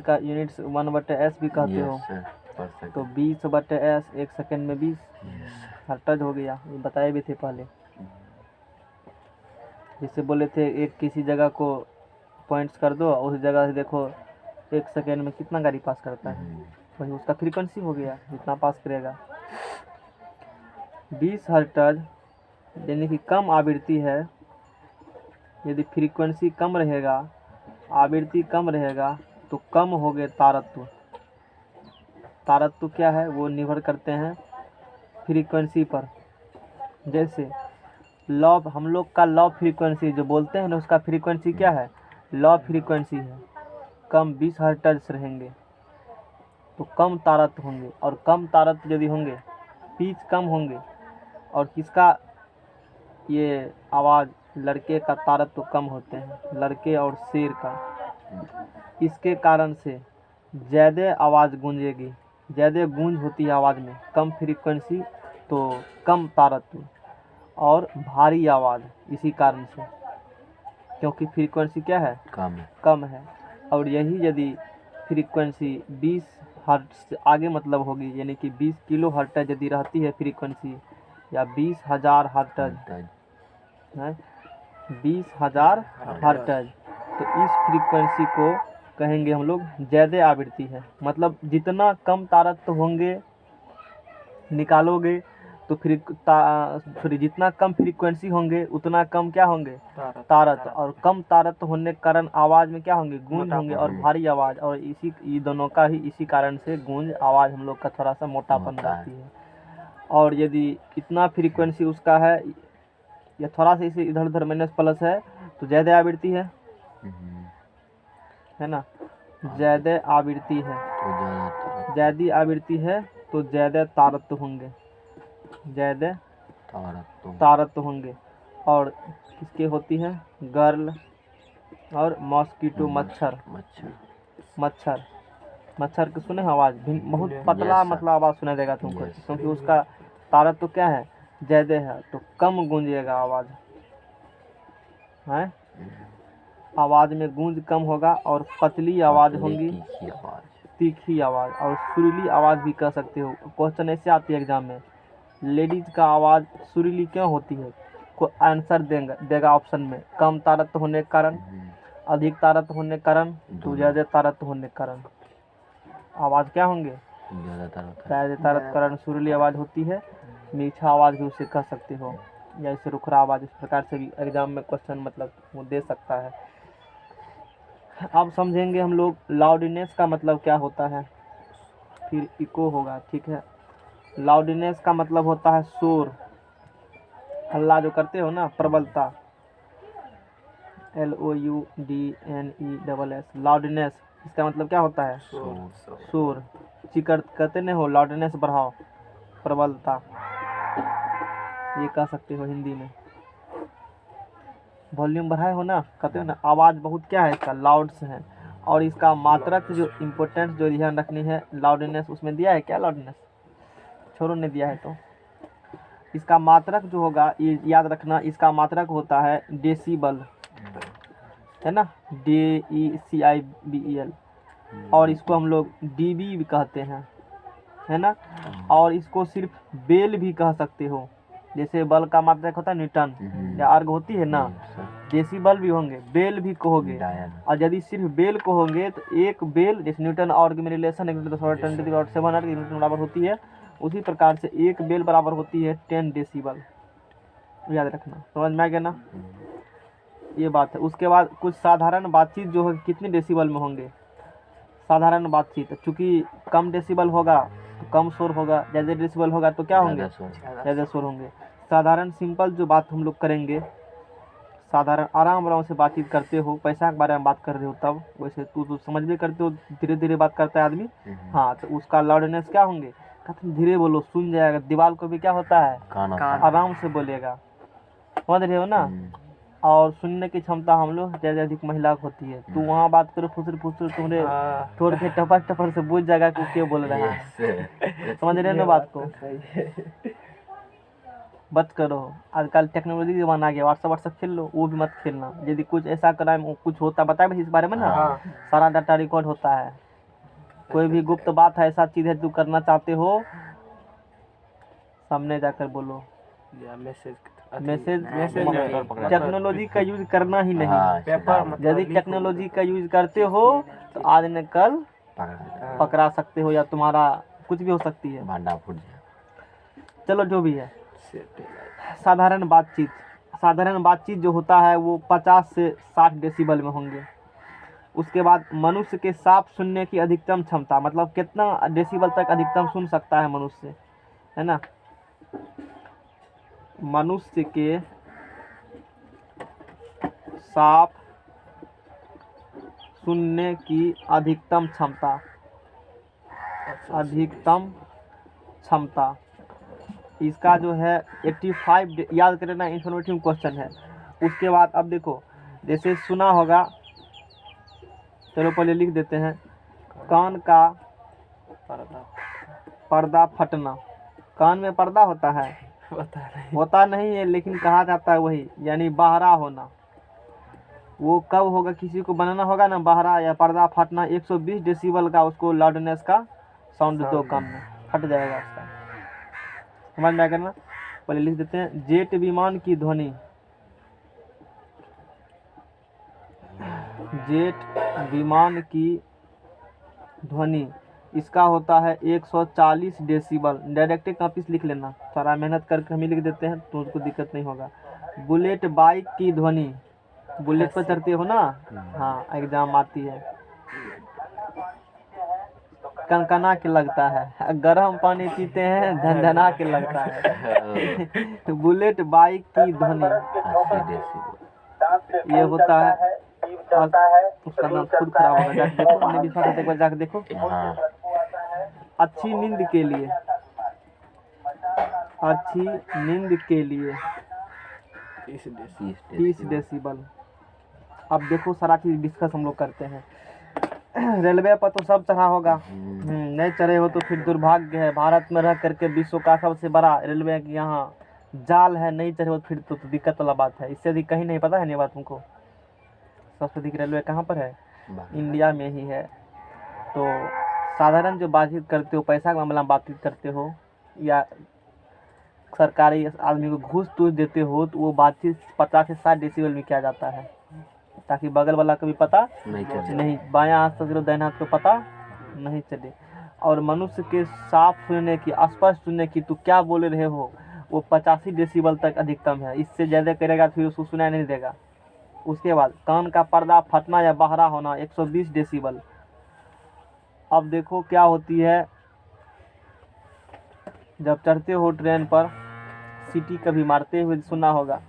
का units 1/s भी कहते हो। सर पर सेकंड। तो 20/s 1 सेकंड में 20 हर्ट्ज हो गया, ये बताए भी थे पहले। जिससे बोले थे एक किसी जगह को पॉइंट्स कर दो, उस जगह से देखो 1 सेकंड में कितना गाड़ी पास करता है, वही उसका फ्रीक्वेंसी हो गया, जितना पास करेगा। 20 हर्ट्ज यानी कि कम आवृत्ति है। यदि फ्रीक्वेंसी कम रहेगा, आवृत्ति कम रहेगा, तो कम हो गए तारत्व। तारत्व क्या है, वो निर्भर करते हैं फ्रीक्वेंसी पर। जैसे लॉ, हम लोग का लॉ फ्रीक्वेंसी जो बोलते हैं ना, उसका फ्रीक्वेंसी क्या है, लॉ फ्रीक्वेंसी है। कम 20 हर्ट्ज रहेंगे तो कम तारत्व होंगे, और कम तारत्व यदि होंगे, पिच कम होंगे, और किसका, ये आवाज़ लड़के का तारत्व कम होते हैं, लड़के और शेर का। इसके कारण से ज़्यादा आवाज़ गूंजेगी, ज़्यादा गूंज होती है आवाज़ में। कम फ्रीक्वेंसी तो कम तारत्व और भारी आवाज़, इसी कारण से, क्योंकि फ्रीक्वेंसी क्या है, कम है। और यही यदि फ्रीक्वेंसी 20 हर्ट्ज से आगे मतलब होगी, यानी कि 20 किलो हर्ट्ज यदि रहती है फ्रीक्वेंसी, या 20,000 हर्ट्ज है, 20,000 हर्ट्ज, तो इस फ्रीक्वेंसी को कहेंगे हम लोग ज़्यादा आवृत्ति है। मतलब जितना कम तारत्व होंगे निकालोगे, तो फिर जितना कम फ्रीक्वेंसी होंगे उतना कम क्या होंगे, तारत्व। और कम तारत्व होने के कारण आवाज़ में क्या होंगे, गूंज होंगे और भारी आवाज़। और ये दोनों का ही इसी कारण से गूंज आवाज़ हम लोग का थोड़ा सा मोटापन रहती है। और यदि इतना फ्रीक्वेंसी उसका है, या थोड़ा सा इसे इधर उधर माइनस प्लस है, तो ज़्यादा आवृत्ति है ना, ज़्यादा आवृत्ति है, ज़्यादा आवृत्ति है तो ज़्यादा तारत्व होंगे, ज़्यादा तारत्व होंगे। और किसके होती है, गर्ल और मॉस्किटो, मच्छर के सुने आवाज़ बहुत पतला, मतलब आवाज़ सुनाई देगा तुमको, क्योंकि उसका तारत्व क्या है, ज़्यादा है, तो कम गूंजेगा आवाज़ है। आवाज़ में गूंज कम होगा और पतली आवाज़ होंगी, तीखी आवाज़, और सुरीली आवाज़ भी कह सकते हो। क्वेश्चन ऐसे आती है एग्जाम में, लेडीज का आवाज़ सुरीली क्यों होती है, को आंसर देगा ऑप्शन में, कम तारत्व होने के कारण, अधिक तारत्व होने के कारण, तो ज़्यादा तारत्व होने के कारण। आवाज़ क्या होंगे, ज़्यादा तारत्व कारण सुरीली आवाज़ होती है। मीठा आवाज़ भी उसे कह सकते हो, या इसे रुखरा आवाज़, इस प्रकार से भी एग्जाम में क्वेश्चन मतलब वो दे सकता है। अब समझेंगे हम लोग लाउडनेस का मतलब क्या होता है, फिर इको होगा, ठीक है। लाउडनेस का मतलब होता है शोर, हल्ला जो करते हो ना, प्रबलता, LOUDNESS, लाउडनेस, इसका मतलब क्या होता है, शोर। चिकर कहते नहीं हो, लाउडनेस बढ़ाओ, प्रबलता, ये कह सकते हो हिंदी में। वॉल्यूम बढ़ाए हो ना, कहते हो ना, आवाज़ बहुत क्या है इसका, लाउड्स है। और इसका मात्रक जो इम्पोर्टेंट जो ध्यान रखनी है, लाउडनेस उसमें दिया है क्या, लाउडनेस छोड़ो, नहीं दिया है तो इसका मात्रक जो होगा, ये याद रखना, इसका मात्रक होता है डेसीबल, है ना, DECIBEL, और इसको हम लोग dB भी कहते हैं, है ना। और इसको सिर्फ बेल भी कह सकते हो, जैसे बल का मात्रक होता है न्यूटन या अर्ग होती है ना, डेसीबल भी होंगे, बेल भी कहोगे। और यदि सिर्फ बेल कहोगे तो एक बेल, जैसे न्यूटन और में रिलेशन 1/10⁻7 न्यूटन बराबर होती है, उसी प्रकार से एक बेल बराबर होती है 10 डेसीबल, याद रखना, समझ में आ गया ना, ये बात है। उसके बाद कुछ साधारण बातचीत जो है कितने डेसीबल में होंगे, साधारण बातचीत, चूँकि कम डेसीबल होगा तो कम शोर होगा, ज़्यादा डेसीबल होगा तो क्या होंगे, ज़्यादा शोर होंगे। साधारण सिंपल जो बात हम लोग करेंगे, साधारण आराम से बातचीत करते हो, पैसा के बारे में बात कर रहे हो, तब वैसे तू समझ भी करते हो, धीरे धीरे बात करता है आदमी, हाँ, तो उसका लाउडनेस क्या होंगे, कहते धीरे बोलो सुन जाएगा, दीवार को भी क्या होता है, आराम से बोलेगा, समझ रहे हो ना। और सुनने की क्षमता हम लोग ज़्यादा अधिक महिला को होती है, तू वहाँ बात करो फुसर तुम्हारे थोड़े से टपर से बुझ जाएगा कि क्यों बोल रहा है, समझ रहे हो ना बात को। बच करो, आजकल टेक्नोलॉजी का ज़माना आ गया, व्हाट्सअप खेल लो, वो भी मत खेलना। यदि कुछ ऐसा क्राइम कुछ होता, बताए इस बारे में ना, सारा डाटा रिकॉर्ड होता है, कोई भी गुप्त बात है, ऐसा चीज़ है तू करना चाहते हो, सामने जाकर बोलो। या मैसेज मैसेज मतलब टेक्नोलॉजी का यूज करना ही नहीं। हाँ, पेपर सीधा मतलब यदि टेक्नोलॉजी का यूज करते हो तो आज न कल पकड़ पकड़ा सकते हो, या तुम्हारा कुछ भी हो सकती है। भांडा फूट जाए। चलो जो भी है, सैटेलाइट साधारण बातचीत, साधारण बातचीत जो होता है वो 50 से 60 डेसिबल में होंगे। उसके बाद मनुष्य के साफ सुनने की अधिकतम क्षमता, मतलब कितना डेसिबल तक अधिकतम सुन सकता है मनुष्य, है ना। मनुष्य के साफ सुनने की अधिकतम क्षमता, अधिकतम क्षमता इसका जो है 85, याद करना, इंफॉर्मेटिव क्वेश्चन है। उसके बाद अब देखो, जैसे सुना होगा, चलो पहले लिख देते हैं, कान का पर्दा पर्दा फटना। कान में पर्दा होता है? पता नहीं। होता नहीं है, लेकिन कहा जाता है वही, यानी बहरा होना। वो कब होगा, किसी को बनाना होगा ना बहरा या पर्दा फटना, 120 डेसिबल का उसको लाउडनेस का साउंड दो कान में, फट जाएगा उसका। समझ में आया करना। पहले लिख देते हैं, जेट विमान की ध्वनि, जेट विमान की ध्वनि इसका होता है 140 डेसिबल। डायरेक्ट कॉपी से लिख लेना, सारा मेहनत करके हम ही लिख देते हैं तो उसको दिक्कत नहीं होगा। बुलेट बाइक की ध्वनि, बुलेट पर चढ़ते हो ना, हाँ एग्जाम आती है, कनकना के लगता है, गर्म पानी पीते हैं झनझना के लगता है। बुलेट बाइक की ध्वनि 80 डेसिबल। ये होता है, उसका नाम खुद खराब होगा, जाके देखो, नहीं विश्वास है तो एक बार जाके देखो। हाँ, अच्छी नींद के लिए, अच्छी नींद के लिए 30 डेसिबल। अब देखो सारा चीज डिस्कस हम लोग करते हैं। रेलवे पर तो सब चढ़ा होगा, नहीं चढ़े हो तो फिर दुर्भाग्य है। भारत में रह करके विश्व का सबसे बड़ा रेलवे की यहाँ जाल है, नहीं चढ़े हो फिर तो दिक्कत वाला बात है। इससे अधिक कहीं नहीं, पता है नहीं बात तुमको। सबसे अधिक रेलवे कहाँ पर है? इंडिया में ही है। तो साधारण जो बातचीत करते हो, पैसा के मामला में बातचीत करते हो, या सरकारी आदमी को घूस तूस देते हो, तो वो बातचीत 50 से 60 डेसिबल में किया जाता है, ताकि बगल वाला को भी पता नहीं, बायां हाथ से करो दाहिने हाथ को पता नहीं चले। और मनुष्य के साफ सुनने की, स्पष्ट सुनने की, तो क्या बोल रहे हो, वो 85 डेसिबल तक अधिकतम है। इससे ज़्यादा करेगा तो फिर उसको सुनाई नहीं देगा। उसके बाद कान का पर्दा फटना या बहरा होना 120 डेसिबल। अब देखो क्या होती है, जब चढ़ते हो ट्रेन पर, सीटी कभी मारते हुए सुना होगा,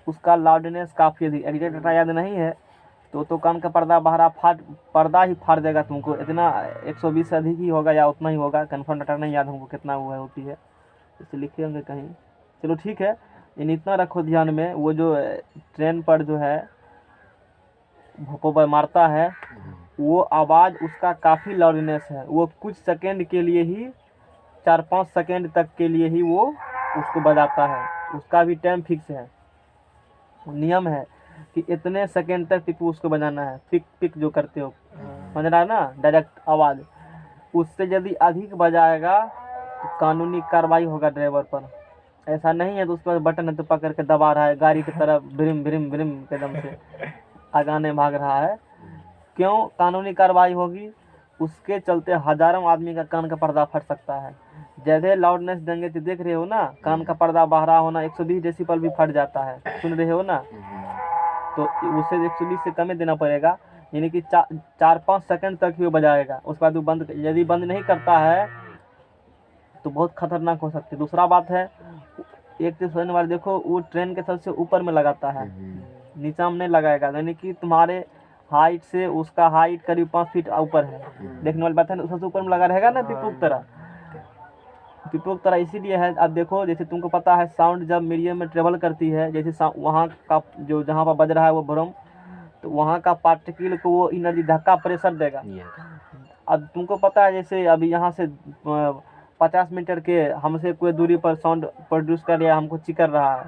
उसका लाउडनेस काफ़ी अधिक, एग्जैक्ट डाटा याद नहीं है तो कान का पर्दा बहरा पर्दा ही फाड़ देगा तुमको। इतना 120 से अधिक ही होगा या उतना ही होगा, कंफर्म डाटा नहीं याद हमको कितना हुआ होती है, इसे लिखे होंगे कहीं। चलो ठीक है, इन इतना रखो ध्यान में, वो जो ट्रेन पर जो है भोपो मारता है, वो आवाज़ उसका काफ़ी लाउडनेस है। वो कुछ सेकेंड के लिए ही, 4-5 सेकेंड तक के लिए ही वो उसको बजाता है। उसका भी टाइम फिक्स है, नियम है कि इतने सेकेंड तक पिक उसको बजाना है। पिक पिक जो करते हो, समझ रहा है ना, डायरेक्ट आवाज़। उससे यदि अधिक बजाएगा तो कानूनी कार्रवाई होगा ड्राइवर पर। ऐसा नहीं है तो उस पर बटन है तो पकड़ के दबा रहा है, गाड़ी की तरफ ब्रिम ब्रिम ब्रिम कदम से आगाने भाग रहा है, क्यों कानूनी कार्रवाई होगी? उसके चलते हजारों आदमी का कान का पर्दा फट सकता है। ज़्यादा लाउडनेस देंगे तो देख रहे हो ना, कान का पर्दा बहरा होना 120 डेसिबल भी फट जाता है, सुन रहे हो ना। तो उसे 120 से कम ही देना पड़ेगा, यानी कि 4-5 सेकंड तक ही वो बजाएगा। उसके बाद वो बंद, यदि बंद नहीं करता है तो बहुत खतरनाक हो सकती है। दूसरा बात है, एक तो सुनने वाले देखो, वो ट्रेन के सबसे ऊपर में लगाता है, नीचा में नहीं लगाएगा, यानी कि तुम्हारे हाइट से उसका हाइट करीब 5 फीट ऊपर है। देखने वाली बात है ना, सबसे ऊपर में लगा रहेगा ना, पिपुक तरह, पिपुक तरह इसीलिए है। अब देखो, जैसे तुमको पता है साउंड जब मीडियम में ट्रेवल करती है, जैसे वहाँ का जो जहाँ पर बज रहा है वो भ्रम, तो वहाँ का पार्टिकल को वो एनर्जी धक्का प्रेशर देगा। अब तुमको पता है, जैसे अभी यहाँ से 50 मीटर के हमसे कोई दूरी पर साउंड प्रोड्यूस कर रहा है, हमको चिकर रहा है,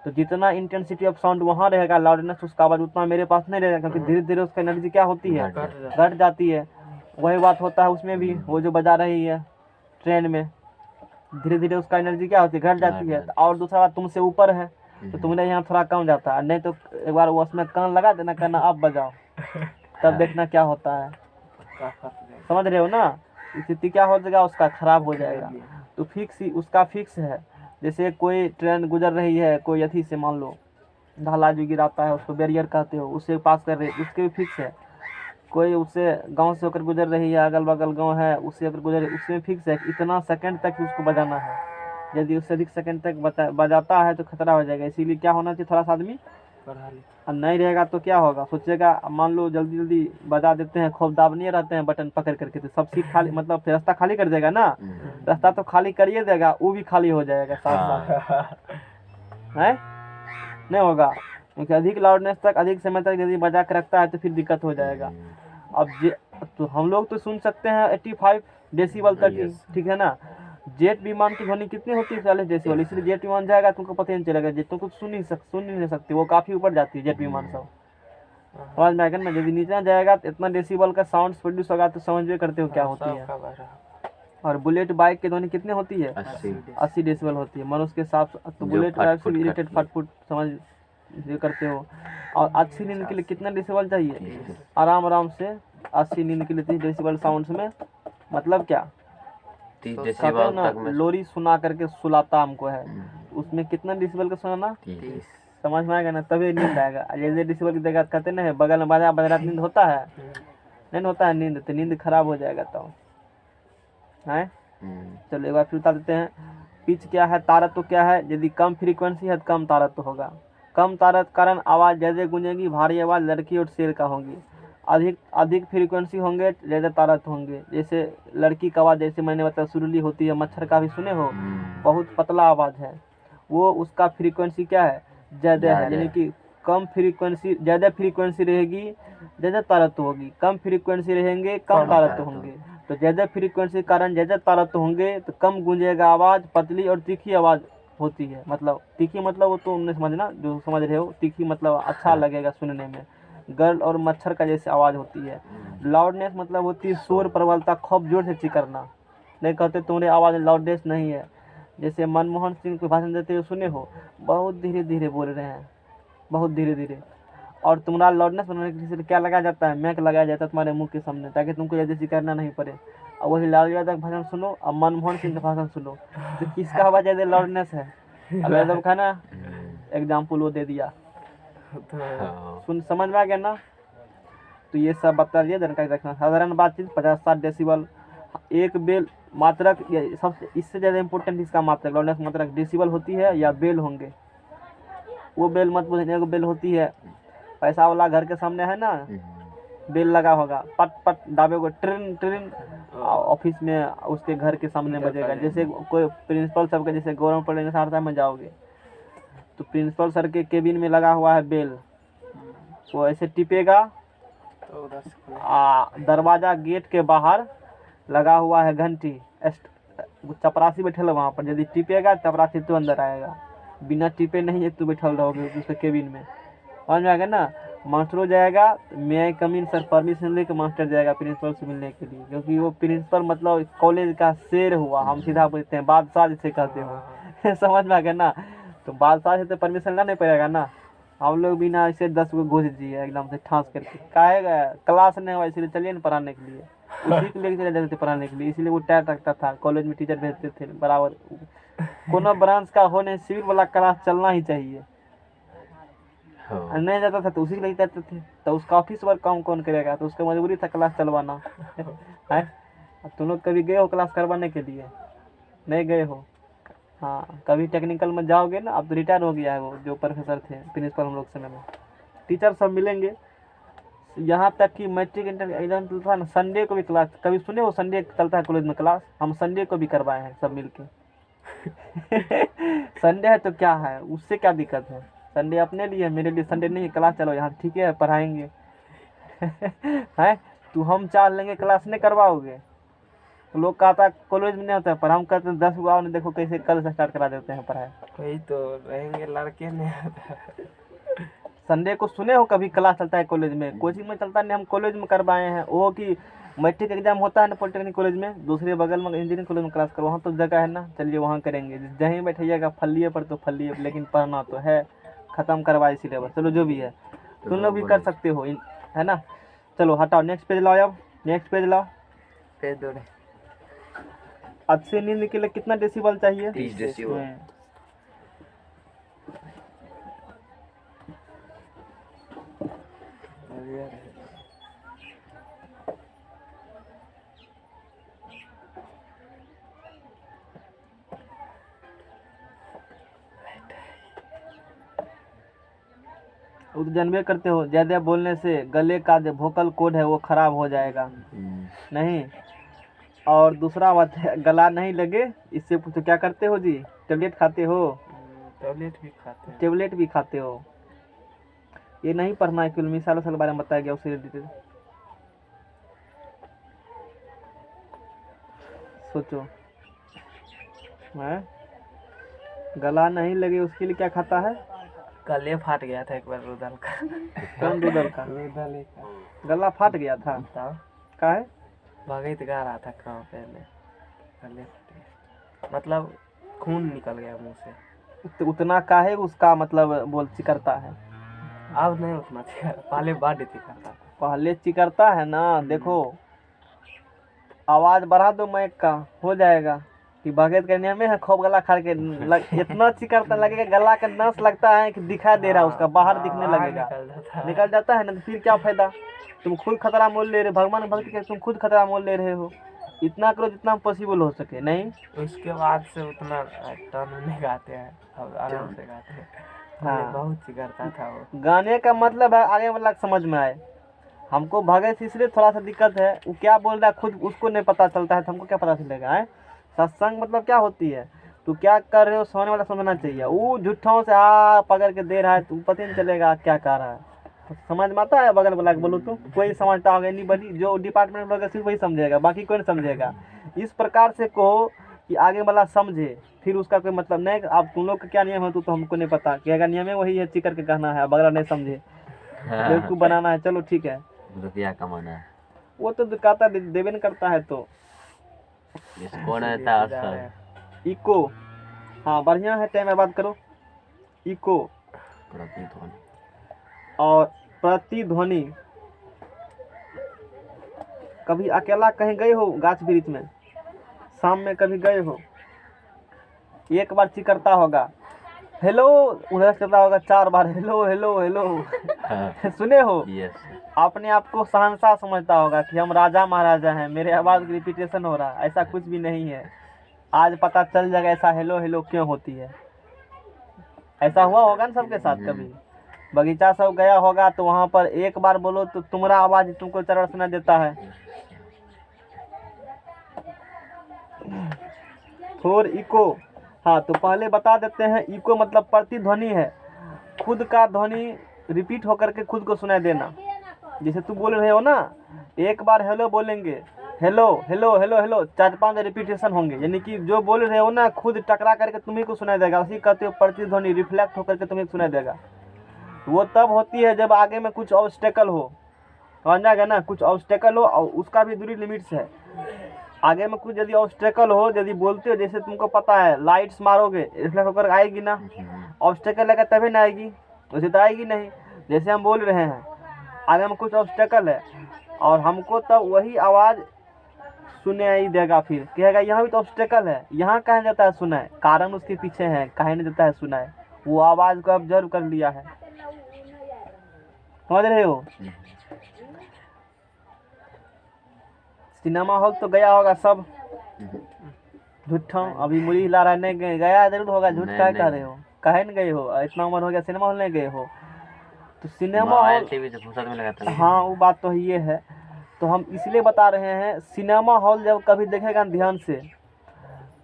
तो जितना इंटेंसिटी ऑफ साउंड वहाँ रहेगा, लाउडनेस उसका आवाज़ उतना मेरे पास नहीं रहेगा, क्योंकि धीरे धीरे उसका एनर्जी क्या होती है, घट जाती है। वही बात होता है उसमें भी, वो जो बजा रही है ट्रेन में, धीरे धीरे उसका एनर्जी क्या होती है, घट जाती है। और दूसरा बात, तुमसे ऊपर है तो तुम्हारे यहाँ थोड़ा कम जाता है, नहीं तो एक बार वो उसमें कान लगा देना, कहना अब बजाओ, तब देखना क्या होता है। समझ रहे हो ना, स्थिति क्या हो जाएगा उसका, खराब हो जाएगा। तो फिक्स ही उसका फिक्स है। जैसे कोई ट्रेन गुजर रही है, कोई अथी से, मान लो ढाला जो गिराता है उसको बैरियर कहते हो, उससे पास कर रही है, उसके भी फिक्स है। कोई उससे गांव से होकर गुजर रही है, अगल बगल गांव है, उससे होकर गुजर, उसमें फिक्स है कि इतना सेकंड तक ही उसको बजाना है। यदि उससे अधिक सेकंड तक बजाता है तो खतरा हो जाएगा। इसीलिए क्या होना चाहिए, थोड़ा सा आदमी और नहीं रहेगा तो क्या होगा, सोचेगा मान लो जल्दी जल्दी बजा देते हैं, खूब दाबने रहते हैं बटन पकड़ करके, तो सब सीट खाली, मतलब फिर रास्ता खाली कर देगा ना, रास्ता तो खाली करिए देगा, वो भी खाली हो जाएगा साथ साथ, है नहीं होगा। क्योंकि अधिक लाउडनेस तक, अधिक समय तक यदि बजा के रखता है तो फिर दिक्कत हो जाएगा। अब तो हम लोग तो सुन सकते हैं 85 डेसिबल तक ही, ठीक है ना। जेट विमान की ध्वनि कितनी होती है, 40 डेसिबल, इसलिए जेट विमान जाएगा तुमको पता ही नहीं चलेगा, जेट तुमको सुन ही नहीं सकती, वो काफ़ी ऊपर जाती है जेट विमान सब। समझ में आएगा ना, यदि नीचे जाएगा तो इतना डेसिबल का साउंड प्रोड्यूस होगा, तो समझ में करते हो क्या होती है। और बुलेट बाइक की ध्वनि कितनी होती है, 80 डेसिबल होती है मनुष्य के साथ। तो बुलेट बाइक से इरिटेट फटफुट, समझ ये करते हो। और अच्छी नींद के लिए कितना डेसिबल चाहिए, आराम आराम से 80 नींद के लिए 30 डेसिबल साउंड्स में, मतलब क्या, 30 कहते हैं डेसिबल ना तक में लोरी सुना करके सुलाता हमको है, उसमें कितना डेसिबल का सुनाना, 30। समझ में आएगा ना, तभी नींद आएगा। जैसे डेसिबल की जगह कहते ना है बगल में बजा बजा नींद होता है, नहीं होता है नींद, तो नींद खराब हो जाएगा। तो है, चलो एक बार फिर बता देते हैं। पिच क्या है, तारत्व क्या है। यदि कम फ्रीक्वेंसी है तो कम तारत्व होगा। कम तारत्व कारण आवाज़ ज़्यादा गूंजेगी, भारी आवाज़ लड़की और शेर का होगी। अधिक फ्रीक्वेंसी होंगे ज़्यादा तारत्व होंगे। जैसे लड़की का आवाज़, जैसे मैंने बताया सुरीली होती है, मच्छर का भी सुने हो, बहुत पतला आवाज़ है, वो उसका फ्रीक्वेंसी क्या है, ज़्यादा है। यानी कि कम फ्रीक्वेंसी, ज़्यादा फ्रीक्वेंसी रहेगी ज़्यादा तारत्व होगी, कम फ्रीक्वेंसी रहेंगे कम तारत्व होंगे। तो ज़्यादा फ्रीक्वेंसी कारण ज़्यादा तारत्व होंगे तो कम गूंजेगा आवाज़, पतली और तीखी आवाज़ होती है। मतलब तीखी मतलब वो तो उन्हें समझना, जो समझ रहे हो, तीखी मतलब अच्छा लगेगा सुनने में, गर्ल और मच्छर का जैसे आवाज़ होती है। लाउडनेस मतलब होती है शोर, प्रबलता, खूब जोर से चीखना। नहीं कहते तुम्हारी आवाज़ लाउडनेस नहीं है। जैसे मनमोहन सिंह को भाषण देते हुए सुने हो, बहुत धीरे धीरे बोल रहे हैं, बहुत धीरे धीरे। और तुम्हारा लाउडनेस बनाने के लिए क्या लगाया जाता है, मैक लगाया जाता है तुम्हारे मुंह के सामने, ताकि तुमको जैसे करना नहीं पड़े। और वही लालू यादव का भाषण सुनो और मनमोहन सिंह का भाषण सुनो, तो किसका आवाज़ ज़्यादा लाउडनेस है। लालू यादव का ना एग्जाम्पल वो दे दिया, सुन समझ में आ गया ना। तो ये सब बता दिया, जानकारी रखना। साधारण बातचीत 50-60 डेसिबल। एक बेल मात्रक, सबसे इससे ज़्यादा इम्पोर्टेंट इसका मात्रक, लाउडनेस मात्रक डेसिबल होती है या बेल होंगे। वो बेल मत बोलने, एगो बेल होती है, पैसा वाला घर के सामने है ना, बेल लगा होगा, पट पट दाबेगो, ट्रेन ट्रेन, ऑफिस में उसके घर के सामने बजेगा। जैसे कोई प्रिंसिपल सब के, जैसे गवर्नमेंट कॉलेज सहरसा में जाओगे तो प्रिंसिपल सर के केबिन में लगा हुआ है बेल, वो ऐसे टिपेगा, दरवाजा गेट के बाहर लगा हुआ है घंटी, चपरासी बैठल है वहाँ पर, यदि टिपेगा चपरासी तो अंदर आएगा, बिना टिपे नहीं है तो बैठल रहोगे उसके केबिन में। समझ में आएगा ना। मास्टरों जाएगा, मैं आई कम इन सर, परमिशन लेके मास्टर जाएगा प्रिंसिपल से मिलने के लिए, क्योंकि वो प्रिंसिपल मतलब कॉलेज का शेर हुआ, हम सीधा बोलते हैं बादशाह जिसे कहते हो। समझ में आ गया ना। तो बादशाह से तो परमिशन लेना नहीं पड़ेगा ना। हम लोग भी ना ऐसे 10 को घुस दिए एकदम से ठांस करके, काहे गया क्लास नहीं हुआ इसलिए चलिए ना पढ़ाने के लिए, उसी के लिए चले जाते थे पढ़ाने के लिए, इसलिए वो टायर रखता था। कॉलेज में टीचर भेजते थे बराबर, कोनो ब्रांच का होने सिविल वाला क्लास चलना ही चाहिए। नहीं जाता था तो उसी के लिए जाते थे, तो उसका ऑफिस वर्क काम कौन करेगा, तो उसका मजबूरी था क्लास चलवाना है। तुम लोग कभी गए हो क्लास करवाने के लिए, नहीं गए हो। हाँ, कभी टेक्निकल में जाओगे ना, अब तो रिटायर हो गया है वो जो प्रोफेसर थे प्रिंसिपल हम लोग समय में, टीचर सब मिलेंगे। यहाँ तक कि मैट्रिक इंटर एग्जाम चलता था ना, संडे को भी क्लास, कभी सुने हो संडे चलता है कॉलेज में क्लास, हम संडे को भी करवाए हैं सब मिल के। संडे है तो क्या है, उससे क्या दिक्कत है, संडे अपने लिए, मेरे लिए संडे नहीं है, क्लास चलो यहाँ, ठीक है पढ़ाएंगे। है तू हम चाह लेंगे क्लास नहीं करवाओगे, तो लोग कहता है कॉलेज में नहीं होता है, पर हम कहते हैं 10 गो आओ, देखो कैसे कल से स्टार्ट करा देते हैं पढ़ाई। वही तो रहेंगे लड़के नहीं। संडे को सुने हो कभी क्लास चलता है कॉलेज में, कोचिंग में चलता नहीं, हम कॉलेज में करवाए हैं। वो कि मैट्रिक एग्जाम होता है ना पॉलिटेक्निक कॉलेज में, दूसरे बगल में इंजीनियरिंग कॉलेज में क्लास करो, वहाँ तो जगह है ना, चलिए वहाँ करेंगे। जहीं बैठिएगा फलिए पर तो फलिए, लेकिन पढ़ना तो है, ख़त्म करवाए सिलेबस। चलो जो भी है तुम लोग भी कर सकते हो, है ना। चलो हटाओ, नेक्स्ट पेज लाओ, अब नेक्स्ट पेज लाओ। पे दो रे। अच्छी नींद के लिए कितना डेसिबल चाहिए? 30 डेसिबल। बढ़िया रहे। वो तो जानबे करते हो, ज़्यादा बोलने से गले का जो वोकल कोड है वो ख़राब हो जाएगा। नहीं, और दूसरा बात है, गला नहीं लगे इससे पूछो क्या करते हो जी? टेबलेट खाते हो? टैबलेट भी खाते हैं। टेबलेट भी खाते हो? ये नहीं पढ़ना है, फिल्मी सालों साल के बारे में बताया गया उससे रिलेटेड। सोचो, है गला नहीं लगे उसके लिए क्या खाता है? गले फाट गया था एक बार रुदल का। कौन दूधल का? रुदल ही का। गला फाट गया था? बताओ। का है? भगत गा रहा था गाँव पहले, गले फट गया, मतलब खून निकल गया मुंह से। उतना का है उसका मतलब बोल चिकरता है? अब नहीं उतना चाहिए, पहले बॉडी थी करता था। पहले चिकरता है ना। देखो आवाज बढ़ा दो माइक का, हो जाएगा। कि भगत के नियम में है, खूब गला खा के इतना चिकरता लगेगा, गला का नस लगता है कि दिखाई दे रहा है उसका, बाहर दिखने लगेगा। निकल जाता है ना, तो फिर क्या फायदा? तुम खुद खतरा मोल ले रहे, भगवान भक्ति के तुम खुद खतरा मोल ले रहे हो। इतना करो जितना पॉसिबल हो सके। नहीं उसके बाद से उतना टर्न नहीं गाते हैं, अब आराम से गाते हैं। हाँ। बहुत चिकरता था वो। गाने का मतलब है आगे वाला को समझ में आए। हमको भगत से इसलिए थोड़ा सा दिक्कत है, वो क्या बोल रहा है खुद उसको नहीं पता चलता है, तो हमको क्या पता चलेगा? है सत्संग मतलब क्या होती है, तू क्या कर रहे हो सोने वाला समझना चाहिए। वो झूठों से पकड़ के दे रहा है, तू पता नहीं चलेगा क्या कह रहा है। समझ में आता है बगल वाला के बोलो तो? कोई समझता होगा नहीं, बड़ी जो डिपार्टमेंट में होगा सिर्फ वही समझेगा, बाकी कोई नहीं समझेगा। इस प्रकार से कहो कि आगे वाला समझे, फिर उसका कोई मतलब नहीं। अब तुम लोग का क्या नियम है तो हमको नहीं पता, क्या नियम है वही है, चिकर के कहना है, बगला नहीं समझे बेवकूफ बनाना है। चलो ठीक है, रुपया कमाना है, वो तो कहता देवे नहीं करता है तो इसको रहता है असर। इको, हाँ बढ़िया है, टाइम में बात करो। इको प्रतिध्वनि और प्रतिध्वनि। कभी अकेला कहीं गए हो गाछ वृक्ष में, शाम में कभी गए हो? एक बार चिकरता होगा हेलो, उधर करता होगा 4 बार हेलो हेलो हेलो। सुने हो? यस। अपने आप को शहंशाह समझता होगा कि हम राजा महाराजा हैं, मेरे आवाज़ की रिपीटेशन हो रहा है। ऐसा कुछ भी नहीं है, आज पता चल जाएगा ऐसा हेलो हेलो क्यों होती है। ऐसा हुआ होगा ना सबके साथ कभी? बगीचा सब गया होगा तो वहाँ पर एक बार बोलो तो तुम्हारा आवाज़ तुमको 4 बार सुना देता है। थोर इको, हाँ तो पहले बता देते हैं, इको मतलब प्रतिध्वनि है, खुद का ध्वनि रिपीट होकर के खुद को सुनाई देना। जैसे तू बोल रहे हो ना, एक बार हेलो बोलेंगे, hello hello hello hello 4-5 repetition होंगे, यानी कि जो बोल रहे हो ना खुद टकरा करके तुम्ही को सुनाई देगा। उसी कहते हो प्रतिध्वनि, रिफ्लेक्ट होकर के तुम्हें सुनाई देगा। वो तब होती है जब आगे में कुछ ऑब्स्टेकल हो, समझ जाएगा ना, कुछ ऑब्स्टेकल हो, और उसका भी दूरी लिमिट्स है। आगे में कुछ यदि ऑब्स्टेकल हो, यदि बोलते हो, जैसे तुमको पता है लाइट्स मारोगे रिफ्लेक्ट होकर आएगी ना, ऑब्स्टेकल लगा तभी ना आएगी, वैसे तो आएगी नहीं। जैसे हम बोल रहे हैं, आगे में कुछ ऑब्स्टेकल है और हमको तब वही आवाज़ सुनाई देगा, फिर कहेगा यहाँ भी तो ऑब्स्टेकल है, यहाँ कहाँ जाता है सुनाई, कारण उसके पीछे है, कहीं नहीं देता है सुनाई, वो आवाज़ को ऑब्जर्व कर लिया है। समझ रहे हो? सिनेमा हॉल तो गया होगा सब, झूठा अभी मुड़ी हिला रहा है, नहीं गया जरूर होगा, झूठ क्या कह रहे हो? कहे नहीं गए हो? इतना उम्र हो गया सिनेमा हॉल नहीं गए हो? तो सिनेमा हॉल टीवी से फुर्सत में लगाता है। हाँ वो बात तो ये है। तो हम इसलिए बता रहे हैं, सिनेमा हॉल जब कभी देखेगा ध्यान से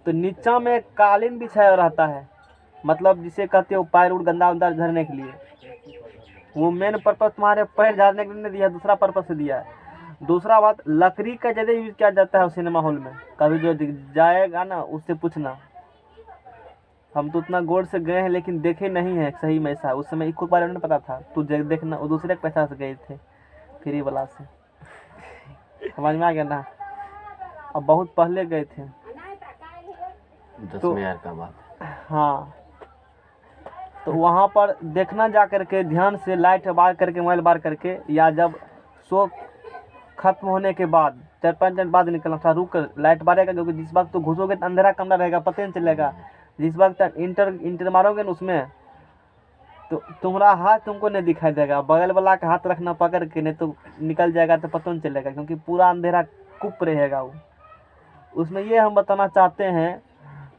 तो नीचा में कालीन बिछाया रहता है, मतलब जिसे कहते हो पैर उड़ गंदा उंदा झरने के लिए। वो मेन पर्पस तुम्हारे पैर झाड़ने के लिए नहीं दिया, दूसरा पर्पस से दिया है। दूसरा बात, लकड़ी का ज़्यादा यूज किया जाता है सिनेमा हॉल में। कभी जो जाएगा ना उससे पूछना, हम तो उतना गौर से गए हैं लेकिन देखे नहीं है सही में ऐसा। उस समय इको बारे में पता था, तू देखना, वो दूसरे के पैसा से गए थे फ्री वाला से। समझ में आ गया ना। अब बहुत पहले गए थे। 10,000 का बात। हाँ, तो वहाँ पर देखना जा करके ध्यान से, लाइट बार करके, मोबाइल बार करके, या जब शो खत्म होने के बाद 4-5 मिनट बाद निकलना था, रुक कर लाइट बारेगा, क्योंकि जिस वक्त तो घुसोगे तो अंधेरा कमरा रहेगा, पता नहीं चलेगा। जिस वक्त इंटर मारोगे ना उसमें, तो तुम्हारा हाथ तुमको नहीं दिखाई देगा, बगल वाला का हाथ रखना पकड़ के, नहीं तो निकल जाएगा तो पता नहीं चलेगा, क्योंकि पूरा अंधेरा कुप रहेगा वो। उसमें ये हम बताना चाहते हैं,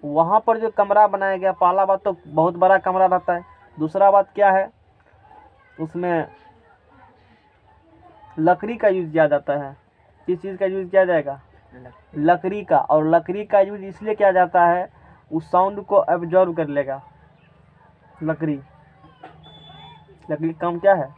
वहाँ पर जो कमरा बनाया गया, पहला बात तो बहुत बड़ा कमरा रहता है। दूसरा बात क्या है, उसमें लकड़ी का यूज़ किया जाता है। किस चीज़ का यूज़ किया जाएगा? लकड़ी का। और लकड़ी का यूज़ इसलिए किया जाता है, उस साउंड को एब्जॉर्ब कर लेगा। लकड़ी का काम क्या है?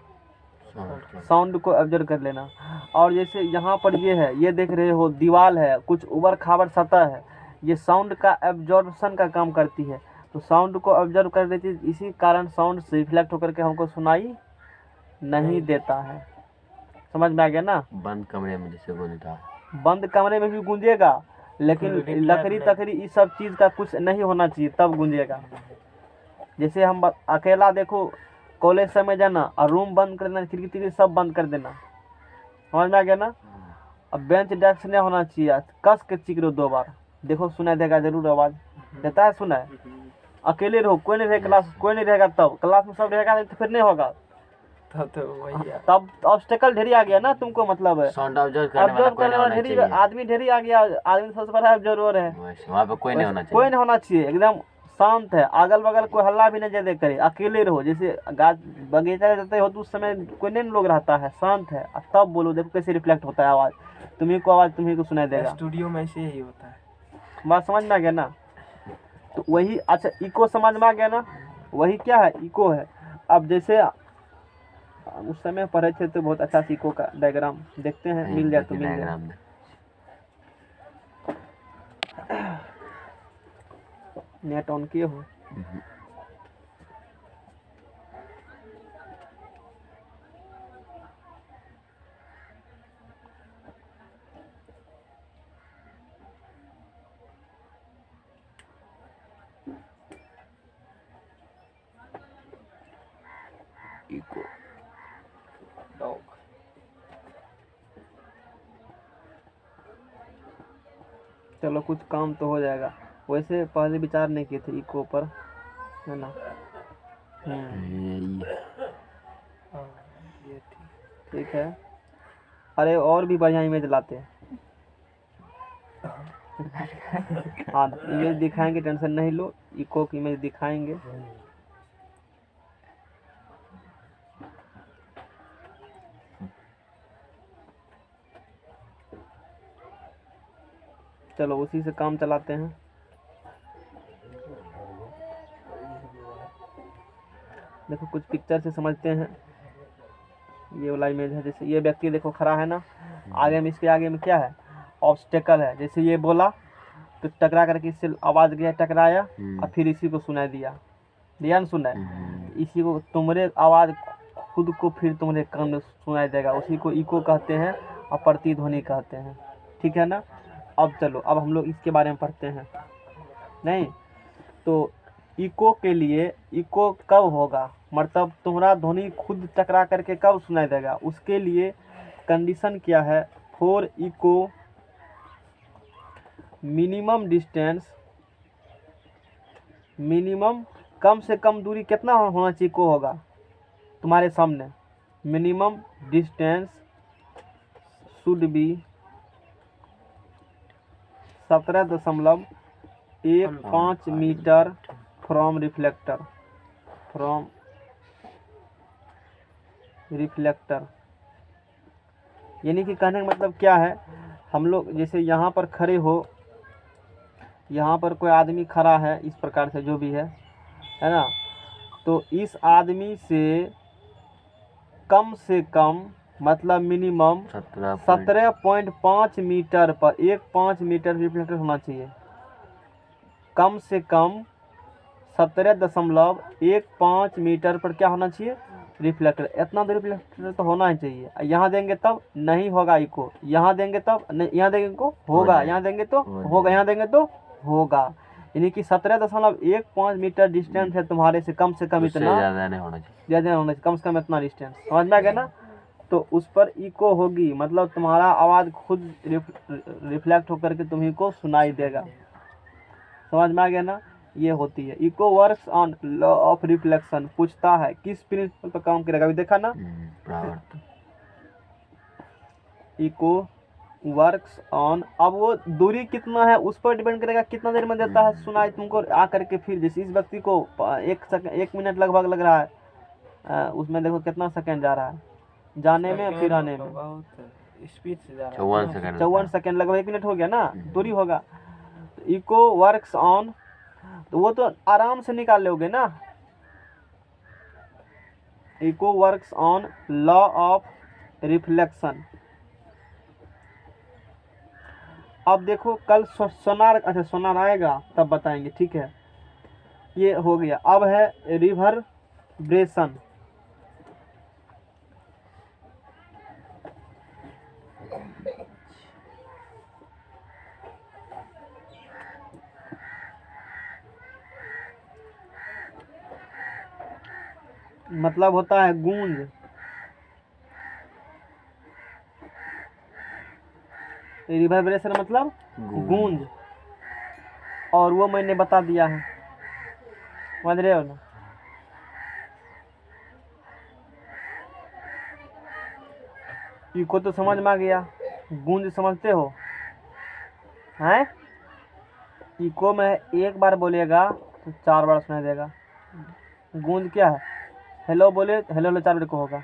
साउंड को एब्जॉर्ब कर लेना। और जैसे यहाँ पर ये है, ये देख रहे हो दीवार है, कुछ उबड़ खाबड़ सतह है, ये साउंड का एब्जॉर्प्शन का काम करती है। तो साउंड को ऑब्जर्व कर देती है, इसी कारण साउंड से रिफ्लेक्ट होकर के हमको सुनाई नहीं देता है। समझ में आ गया ना। बंद कमरे में जैसे गूंजता है, बंद कमरे में भी गूंजेगा, लेकिन लकड़ी तकड़ी इस सब चीज़ का कुछ नहीं होना चाहिए, तब गूंजेगा। जैसे हम अकेला देखो, कॉलेज समय जाना और रूम बंद कर देना, खिड़की तिड़की सब बंद कर देना। समझ में आ गया ना। अब बेंच डेस्क नहीं होना चाहिए, कस के चिकरो 2 बार, देखो सुनाई देगा जरूर, आवाज़ देता है सुनाई। अकेले रहो, कोई नहीं रहेगा क्लास, कोई नहीं रहेगा, तब क्लास में सब रहेगा तो फिर नहीं होगा। तब तो वही है। तब ऑब्स्टेकल ढेरी आ गया ना तुमको, मतलब साउंड ऑब्जर्व करने वाला ऑब्जर्व कोई करने नहीं वाला होना ढेरी चाहिए। आदमी ढेरी आ गया। आदमी सबसे बड़ा ऑब्जर्वर है, वहाँ पे कोई नहीं होना कोई चाहिए। नहीं होना चाहिए, एकदम शांत है, अगल बगल कोई हल्ला भी नहीं ज्यादा करे, अकेले रहो। जैसे गाछ बगीचा रहते हो तो उस समय कोई नहीं लोग रहता है, शांत है, तब बोलो, देखो कैसे रिफ्लेक्ट होता है आवाज़, तुम्ही को आवाज़ तुम्ही को सुनाई देगा। स्टूडियो में ऐसे ही होता है। बात समझ में आ गया ना। तो वही, अच्छा इको समझ में आ गया ना, वही क्या है, इको है। अब जैसे उस समय पढ़े थे तो बहुत अच्छा इको का डायग्राम देखते हैं, मिल जाए तो मिल जाए। डायग्राम में नेट ऑन किए हो? Echo dog. चलो कुछ काम तो हो जाएगा। वैसे पहले विचार नहीं किए थे इको पर, है ना। हाँ, ये ठीक है। अरे और भी बढ़िया इमेज लाते हैं। हाँ इमेज दिखाएंगे, टेंशन नहीं लो, इको की इमेज दिखाएंगे। चलो उसी से काम चलाते हैं। देखो कुछ पिक्चर से समझते हैं। ये वाला इमेज है, जैसे ये व्यक्ति देखो खड़ा है ना, आगे में, इसके आगे में क्या है, ऑब्स्टेकल है। जैसे ये बोला तो टकरा करके इससे आवाज़ गया, टकराया, और फिर इसी को सुनाई दिया, दिया ना सुनाई। इसी को तुम्हारे आवाज़ खुद को फिर तुम्हारे कान में सुनाई देगा, उसी को इको कहते हैं और प्रतिध्वनि कहते हैं। ठीक है ना। अब चलो, अब हम लोग इसके बारे में पढ़ते हैं। नहीं तो इको के लिए, इको कब होगा, मतलब तुम्हारा ध्वनि खुद टकरा करके कब सुनाई देगा, उसके लिए कंडीशन क्या है। For echo minimum distance, minimum कम से कम दूरी कितना होना चाहिए, इको होगा तुम्हारे सामने। Minimum distance should be 17.15 metre from reflector, from reflector. यानी कि कहने का मतलब क्या है, हम लोग जैसे यहाँ पर खड़े हो, यहाँ पर कोई आदमी खड़ा है इस प्रकार से, जो भी है ना, तो इस आदमी से कम मतलब मिनिमम 17.5 मीटर पर, 1.5 मीटर रिफ्लेक्टर होना चाहिए। कम से कम 17.15 मीटर पर क्या होना चाहिए, रिफ्लेक्टर, इतना तो रिफ्लेक्टर तो होना ही चाहिए। यहाँ देंगे तब नहीं होगा इको, यहाँ देंगे तब नहीं, यहाँ देंगे इको होगा, जाएगा। यहाँ देंगे तो हो होगा, यहाँ देंगे तो होगा। यानी कि 17.15 मीटर डिस्टेंस है तुम्हारे से कम उससे इतना ज़्यादा नहीं होना चाहिए। ज़्यादा होना चाहिए, कम से कम इतना डिस्टेंस, समझ में आ गया ना। तो उस पर इको होगी, मतलब तुम्हारा आवाज़ खुद रिफ्लेक्ट होकर के तुम्ही को सुनाई देगा, समझ में आ गया ना। ये होती है echo works on law of reflection. पूछता है किस प्रिंसिपल पर काम करेगा, अभी देखा ना। परावर्तन। इको वर्क्स ऑन, अब वो दूरी कितना है उस पर डिपेंड करेगा, कितना देर में देता है सुनाई तुमको आकर के। फिर जैसे इस व्यक्ति को 1 मिनट लगभग लग रहा है, उसमें देखो कितना सेकंड जा रहा है जाने में फिर आने में, बहुत स्पीड से जा रहा है। 54 सेकंड। 54 सेकंड, लगभग 1 मिनट हो गया ना, दूरी होगा। इको वर्क्स ऑन, तो वो तो आराम से निकाल लोगे ना। Echo works on law of reflection. अब देखो कल सोनार, अच्छा सोनार आएगा तब बताएंगे, ठीक है। ये हो गया। अब है रिवर्ब्रेशन। मतलब होता है गूंज। रिवर्बरेशन मतलब गूंज, और वो मैंने बता दिया है, समझ रहे हो ना। इको तो समझ में आ गया, गूंज समझते हो हैं। इको में एक बार बोलेगा तो 4 बार सुनाई देगा। गूंज क्या है, हेलो बोले हेलो हेलो 4 बार को होगा,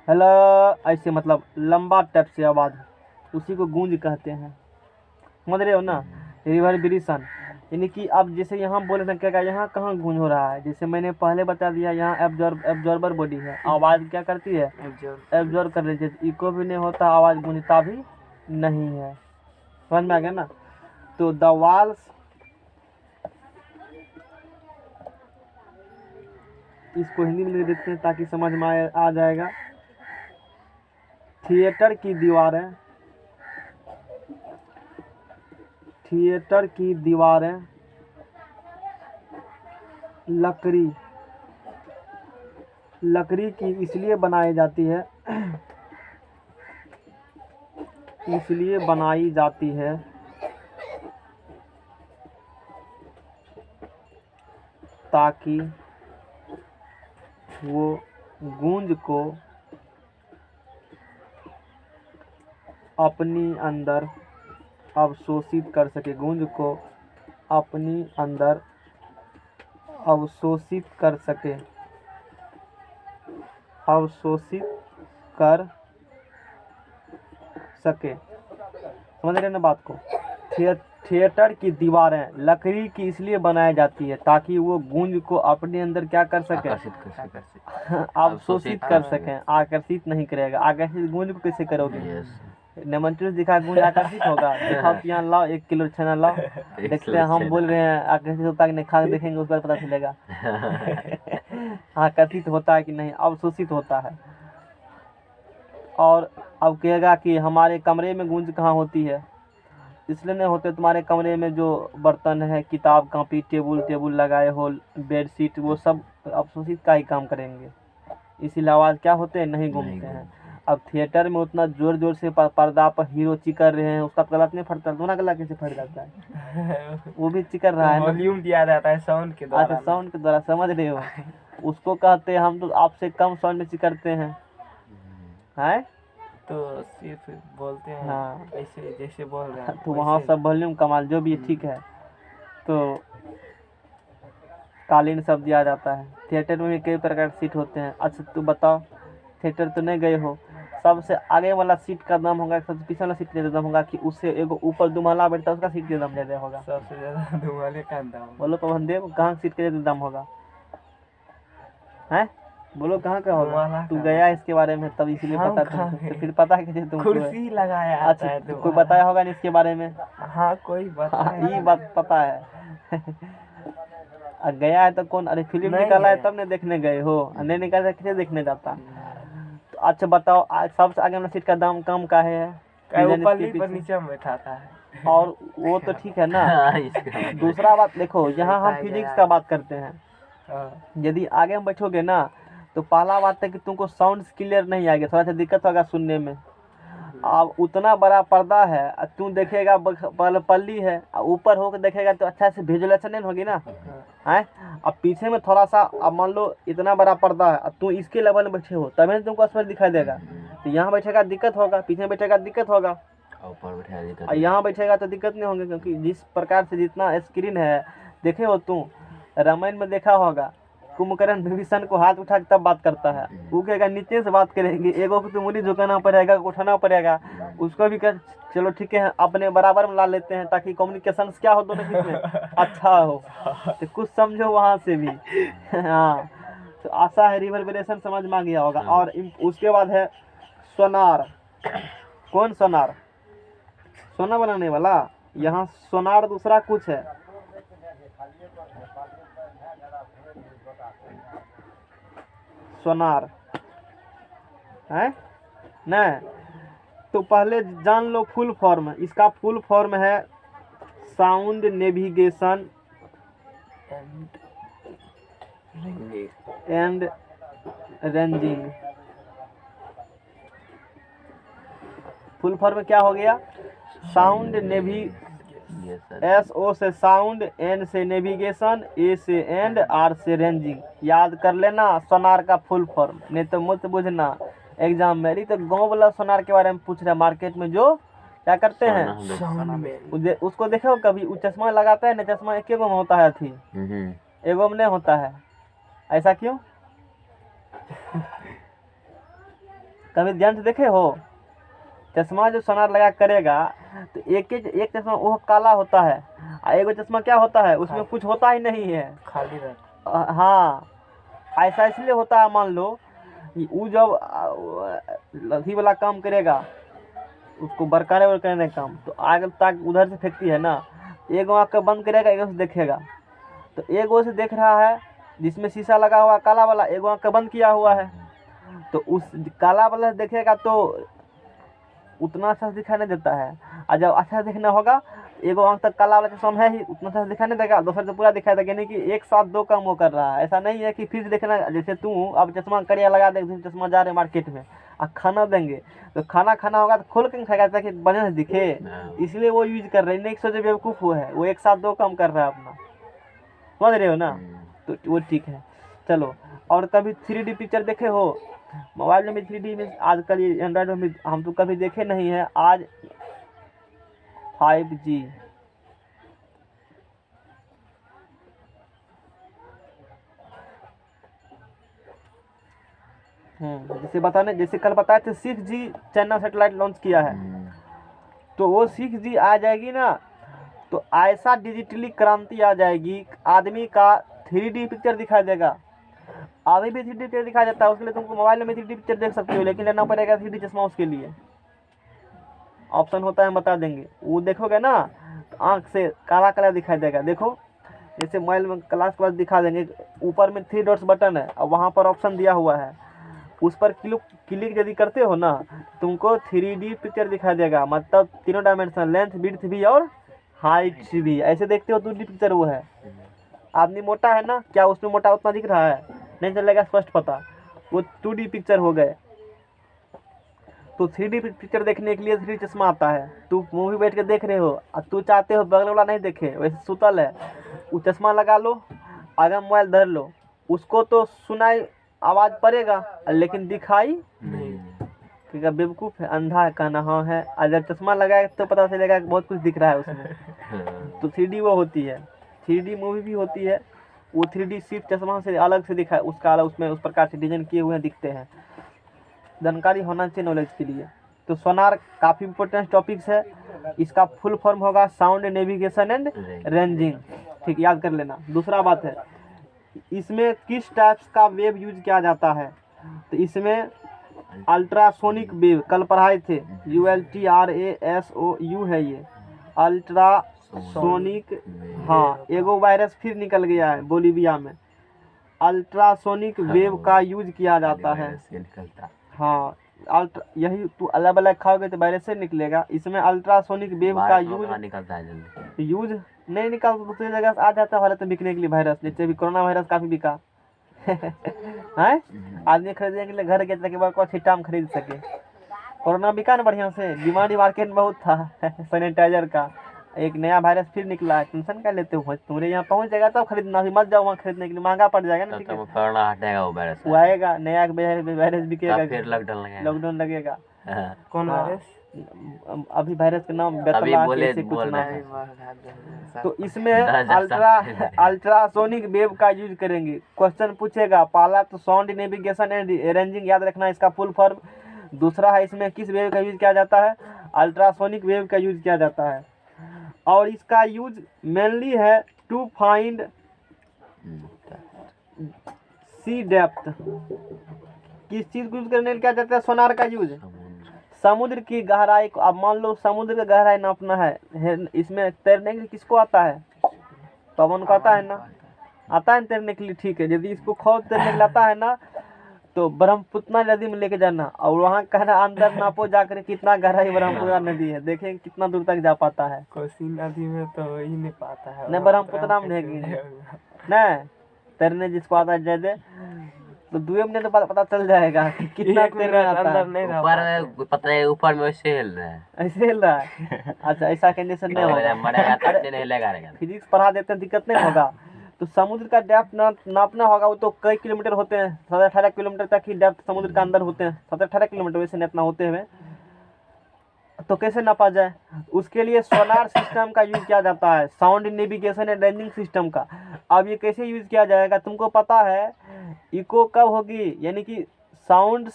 हेलो ऐसे, मतलब लंबा टाइप से आवाज़, उसी को गूंज कहते हैं, समझ रहे हो ना। रिवर्बरेशन यानी कि अब जैसे यहाँ बोले ना क्या, यहाँ कहाँ गूंज हो रहा है, जैसे मैंने पहले बता दिया, यहाँ एब्जॉर्बर बॉडी है, आवाज़ क्या करती है, एब्जॉर्ब कर लेती है। इको भी नहीं होता, आवाज़ गूंजता भी नहीं है, समझ में आ गया ना। तो द वॉल्स, इसको हिंदी में लिख देते हैं ताकि समझ में आ जाएगा। थिएटर की दीवारें, थिएटर की दीवारें लकड़ी की इसलिए बनाई जाती है, इसलिए बनाई जाती है ताकि वो गूंज को अपनी अंदर अवशोषित कर सके, गूंज को अपनी अंदर अवशोषित कर सके, अवशोषित कर सके, समझ रहे ना बात को। थिएटर की दीवारें लकड़ी की इसलिए बनाई जाती है ताकि वो गूंज को अपने अंदर क्या कर सके, आकर्षित कर सके। अवशोषित कर सके, आकर्षित नहीं करेगा। आकर्षित गूंज को कैसे करोगे, यस। नेमंटूस दिखा गूंज आकर्षित होगा। दिखाओ कि यहाँ लाओ 1 किलो छेना लाओ, देखते हैं हम बोल रहे हैं आकर्षित होता है कि नहीं, खा के देखेंगे उस पर पता चलेगा आकर्षित होता है कि नहीं, अवशोषित होता है। और अब कहेगा कि हमारे कमरे में गूंज कहाँ होती है, इसलिए नहीं होते, तुम्हारे कमरे में जो बर्तन है, किताब कॉपी टेबुल लगाए हो, बेडशीट, वो सब अवशोषित का ही काम करेंगे, इसीलिए आवाज़ क्या होते हैं, नहीं घूमते हैं। अब थिएटर में उतना जोर जोर से पर्दा पर हीरो चिकर रहे हैं, उसका गला नहीं फटता, दोनों गला कैसे फट जाता है वो भी चिकर रहा है ना। वॉल्यूम दिया जाता है साउंड के द्वारा। अच्छा, साउंड के द्वारा, समझ रहे हो। उसको कहते हैं, हम तो आपसे कम साउंड में चिकरते हैं, हैं तो सिर्फ बोलते हैं हाँ। ऐसे जैसे बोल रहे हैं तो वहाँ सब वॉल्यूम कमाल जो भी है, ठीक है। तो कालीन सब दिया जाता है। थिएटर में भी कई प्रकार के सीट होते हैं। अच्छा तू बताओ, थिएटर तो नहीं गए हो, सबसे आगे वाला सीट का दाम होगा, सबसे पीछे वाला सीट का दाम होगा, कि उससे एगो ऊपर दुमाला बैठता है उसका सीट का दाम ज़्यादा होगा। सबसे ज्यादा धुआले का दाम। बोलो पवन देव, कहाँ सीट का ज़्यादा दाम होगा, हैं बोलो कहाँ का होगा। दुमाला तू का। गया इसके बारे में तब इसलिए हम पता कहाँ तुमको, गए? तो फिर पता है कैसे तुमको है? कुर्सी लगाया अच्छा आता है तो कोई दुआला। बताया होगा नहीं इसके बारे में। हाँ कोई हाँ, बताया। ये बात पता है गया है तो कौन, अरे फिल्म नहीं निकाला है है। तब ने देखने गए हो, नहीं निकाला है किसे देखने जाता। तो अच्छा बताओ, सबसे आगे वाला सीट का दाम कम का है? क्या वो डिजाइन इसके पल्ली पर पीछे। नीचे में बैठा था। और वो तो ठीक है ना। हाँ, इसका दूसरा बात देखो, यहाँ हम बताया फिजिक्स गया का है। बात करते हैं। हाँ, यदि आगे में बैठोगे ना, तो पहला बात है कि तुमको साउंड क्लियर नहीं आएगा, थोड़ा सा दिक्कत होगा सुनने में। अब उतना बड़ा पर्दा है, तू देखेगा पल्ली है, ऊपर होकर देखेगा तो अच्छा से विजुअलाइजेशन नहीं होगी ना, हाँ। है। अब पीछे में थोड़ा सा, अब मान लो इतना बड़ा पर्दा है, अब तू इसके लेवल में बैठे हो तभी ना तुमको स्पष्ट दिखाई देगा। तो यहाँ बैठेगा दिक्कत होगा, पीछे बैठेगा दिक्कत होगा, ऊपर बैठा दी और यहाँ बैठेगा तो दिक्कत नहीं होगी, क्योंकि जिस प्रकार से जितना स्क्रीन है, देखे हो तुम रामायण में देखा होगा, कुंभकर्ण विभीषण को हाथ उठा के तब बात करता है, वो कहेगा नीचे से बात करेंगे, एगो को तो मुड़ी झुकाना पड़ेगा, उठाना पड़ेगा, उसको भी कर, चलो ठीक है अपने बराबर में ला लेते हैं ताकि कम्युनिकेशन क्या हो दोनों बीच में अच्छा हो, तो कुछ समझो वहाँ से भी। हाँ, तो आशा है रिवर्बरेशन समझ में आ गया होगा। और उसके बाद है सोनार। कौन सोनार? सोना बनाने वाला। यहाँ सोनार दूसरा कुछ है। सोनार है नहीं, तो पहले जान लो फुल फॉर्म। इसका फुल फॉर्म है sound navigation and ranging. Full form क्या हो गया? साउंड नेवी, ये सर SO से साउंड, N से नेविगेशन, A से एंड, R से रेंजिंग। याद कर लेना सोनार का फुल फॉर्म, नहीं तो मत बुझना एग्जाम में। अरे तो गाँव वाला सोनार के बारे में पूछ रहा है, मार्केट में जो क्या करते हैं साउंड में उसको देखो कभी, वो चश्मा लगाता है ना, चश्मा एक गो में होता है, थी एगो में नहीं होता है। ऐसा क्यों? कभी ध्यान से देखे हो? चश्मा जो सोनार लगा करेगा तो एक चश्मा वो काला होता है, और एगो चश्मा क्या होता है उसमें कुछ होता ही नहीं है। खाली रहता। हाँ, ऐसा इसलिए होता है, मान लो कि वो जब लथी वाला काम करेगा, उसको बरकाने वरकाने का काम, तो आगे तक उधर से फेंकती है ना, एगो आँख को बंद करेगा, एगो से देखेगा, तो एगो से देख रहा है जिसमें शीशा लगा हुआ काला वाला, एगो आँख को बंद किया हुआ है, तो उस काला वाला से देखेगा तो उतना अच्छा से दिखाई नहीं देता है। और जब अच्छा देखना होगा, एगो आँख तक काला वाला चश्मा है ही, उतना अच्छा से दिखाई नहीं देगा, दूसरा से पूरा दिखाई देगा। यानी कि एक साथ दो काम वो कर रहा है। ऐसा नहीं है कि फिर देखना, जैसे तू अब चश्मा करिया लगा दे, चश्मा जा रहे मार्केट में और खाना देंगे, तो खाना खाना होगा तो खोल के खाएगा ताकि बढ़िया से दिखे, इसलिए वो यूज कर रहे हैं। नहीं सोचे बेवकूफ़ वो है, वो एक साथ दो काम कर रहा है अपना, समझ रहे हो ना? तो वो ठीक है। चलो, और कभी 3D पिक्चर देखे हो? मोबाइल में 3D में आजकल ये एंड्रॉइड में भी हम तो कभी देखे नहीं है। आज 5G जैसे बताने, जैसे कल बताए थे 6G चाइना सैटेलाइट लॉन्च किया है, तो वो 6G आ जाएगी ना, तो ऐसा डिजिटली क्रांति आ जाएगी, आदमी का 3D पिक्चर दिखाई देगा। अभी भी 3D पिक्चर दिखाई देता है, उसके लिए तुमको मोबाइल में 3D पिक्चर देख सकते हो, लेकिन लेना पड़ेगा 3D चश्मा। उसके लिए ऑप्शन होता है, बता देंगे। वो देखोगे ना तो आँख से काला काला दिखाई देगा। देखो जैसे मोबाइल में क्लास के बाद दिखा देंगे, ऊपर में 3 डॉट्स बटन है और वहाँ पर ऑप्शन दिया हुआ है, उस पर क्लिक यदि करते हो ना, तुमको 3D पिक्चर दिखाई देगा। मतलब तीनों डायमेंशन, लेंथ, विड्थ भी और हाइट भी। ऐसे देखते हो 2D पिक्चर वो है। आदमी मोटा है ना, क्या उसमें मोटा उतना दिख रहा है? नहीं चलेगा स्पष्ट पता, वो 2D पिक्चर हो गए। तो 3D पिक्चर देखने के लिए 3D चश्मा आता है। तू मूवी बैठ के देख रहे हो और तू चाहते हो बगल वाला नहीं देखे, वैसे सुतल है, वो चश्मा लगा लो, आगे मोबाइल धर लो, उसको तो सुनाई आवाज़ पड़ेगा लेकिन दिखाई नहीं क्योंकि बेवकूफ़ है, अंधा है, कहना हाँ है। अगर चश्मा लगाए तो पता चलेगा कि बहुत कुछ दिख रहा है उसमें। तो 3D वो होती है, 3D मूवी भी होती है। वो 3D सिर्फ चश्मा से अलग से दिखा है, उसका अलग, उसमें उस प्रकार से डिजाइन किए हुए दिखते हैं। जानकारी होना चाहिए नॉलेज के लिए। तो सोनार काफ़ी इंपॉर्टेंट टॉपिक्स है। इसका फुल फॉर्म होगा साउंड नेविगेशन एंड रेंजिंग, ठीक, याद कर लेना। दूसरा बात है, इसमें किस टाइप्स का वेव यूज किया जाता है? तो इसमें अल्ट्रासोनिक वेव, कल पढ़ाए थे, ULTRASOU है ये, अल्ट्रा सोनिक, हाँ एगो वायरस फिर निकल गया है बोलीविया में। अल्ट्रासोनिक वेव का यूज किया जाता है। से निकलता। हाँ यही तू अलग अलग खाओगे तो वायरस से निकलेगा। इसमें अल्ट्रासोनिक वेव का बारिश में यूज कहाँ निकलता है जल्दी। यूज नहीं निकाल तो दूसरी जगह से आ जाता है भारत में बिकने के लिए वायरस। जैसे अभी कोरोना वायरस काफी बिका है, आदमी खरीदने के लिए घर के के बाद कुछ छिट्टा में खरीद सके। कोरोना बिका ना बढ़िया से, डिमांड मार्केट में बहुत था सैनिटाइजर का। एक नया वायरस फिर निकला है, टेंशन क्या लेते हो, तुम्हारे यहाँ पहुंच जाएगा तब खरीदना, अभी मत जाओ वहाँ खरीदने के लिए, महंगा पड़ जाएगा ना। तब ठीक तो है, कोरोना हटेगा वो वायरस। वो आएगा नया वायरस बिकेगा, तब फिर लॉकडाउन लगेगा। लॉकडाउन लगेगा। हाँ। कौन हाँ। वायरस? अभी वायरस का नाम अभी बेतला बोले ऐसे कुछ बोल नाम रहे है। हैं। तो इसमें 10,000 साल अल्ट्रासोनिक वेव का यूज करेंगे। क्वेश्चन पूछेगा, पहला तो साउंड नेविगेशन एंड अरेंजिंग याद रखना इसका फुल फॉर्म। दूसरा है इसमें किस वेव का यूज किया जाता है, अल्ट्रासोनिक वेव का यूज किया जाता है। और इसका यूज मेनली है टू फाइंड सी डेप्थ। किस चीज को यूज करने के लिए किया जाता है सोनार का यूज, समुद्र की गहराई को। अब मान लो समुद्र की गहराई नापना है, इसमें तैरने के लिए किसको आता है, पवन को आता है ना, आता है तैरने के लिए। ठीक है, यदि इसको खोद तैरने के लिए आता है ना, तो ब्रह्मपुत्र नदी में लेके जाना और वहाँ कहना अंदर नापो जाकर कितना गहराई ब्रह्मपुत्र नदी है, देखें कितना दूर तक जा पाता है। कोसी नदी में तो हो ही नहीं पाता है। नहीं ब्रह्मपुत्र में रहेगी नहीं, तैरने जिसको आता है जैसे तो 2 मिनट बाद पता चल जाएगा कि कितना तैरने आता अंदर है। नहीं रह ऊपर में पता है, ऊपर में वैसे हिल रहा है। ऐसे हिल रहा है। अच्छा ऐसा कंडीशन नहीं होगा, मरेगा तब नहीं हिलेगा रहेगा। फिजिक्स पढ़ा देते हैं दिक्कत नहीं होगा। तो समुद्र का डेप्थ नापना होगा, वो तो कई किलोमीटर होते हैं, 17-18 किलोमीटर तक ही डेप्थ समुद्र का अंदर होते हैं, 17-18 किलोमीटर वैसे नहीं इतना होते हुए। तो कैसे नापा जाए, उसके लिए सोनार सिस्टम का यूज किया जाता है, sound navigation and ranging system का। अब ये कैसे यूज किया जाएगा तुमको पता है, इको कब होगी, यानी कि साउंड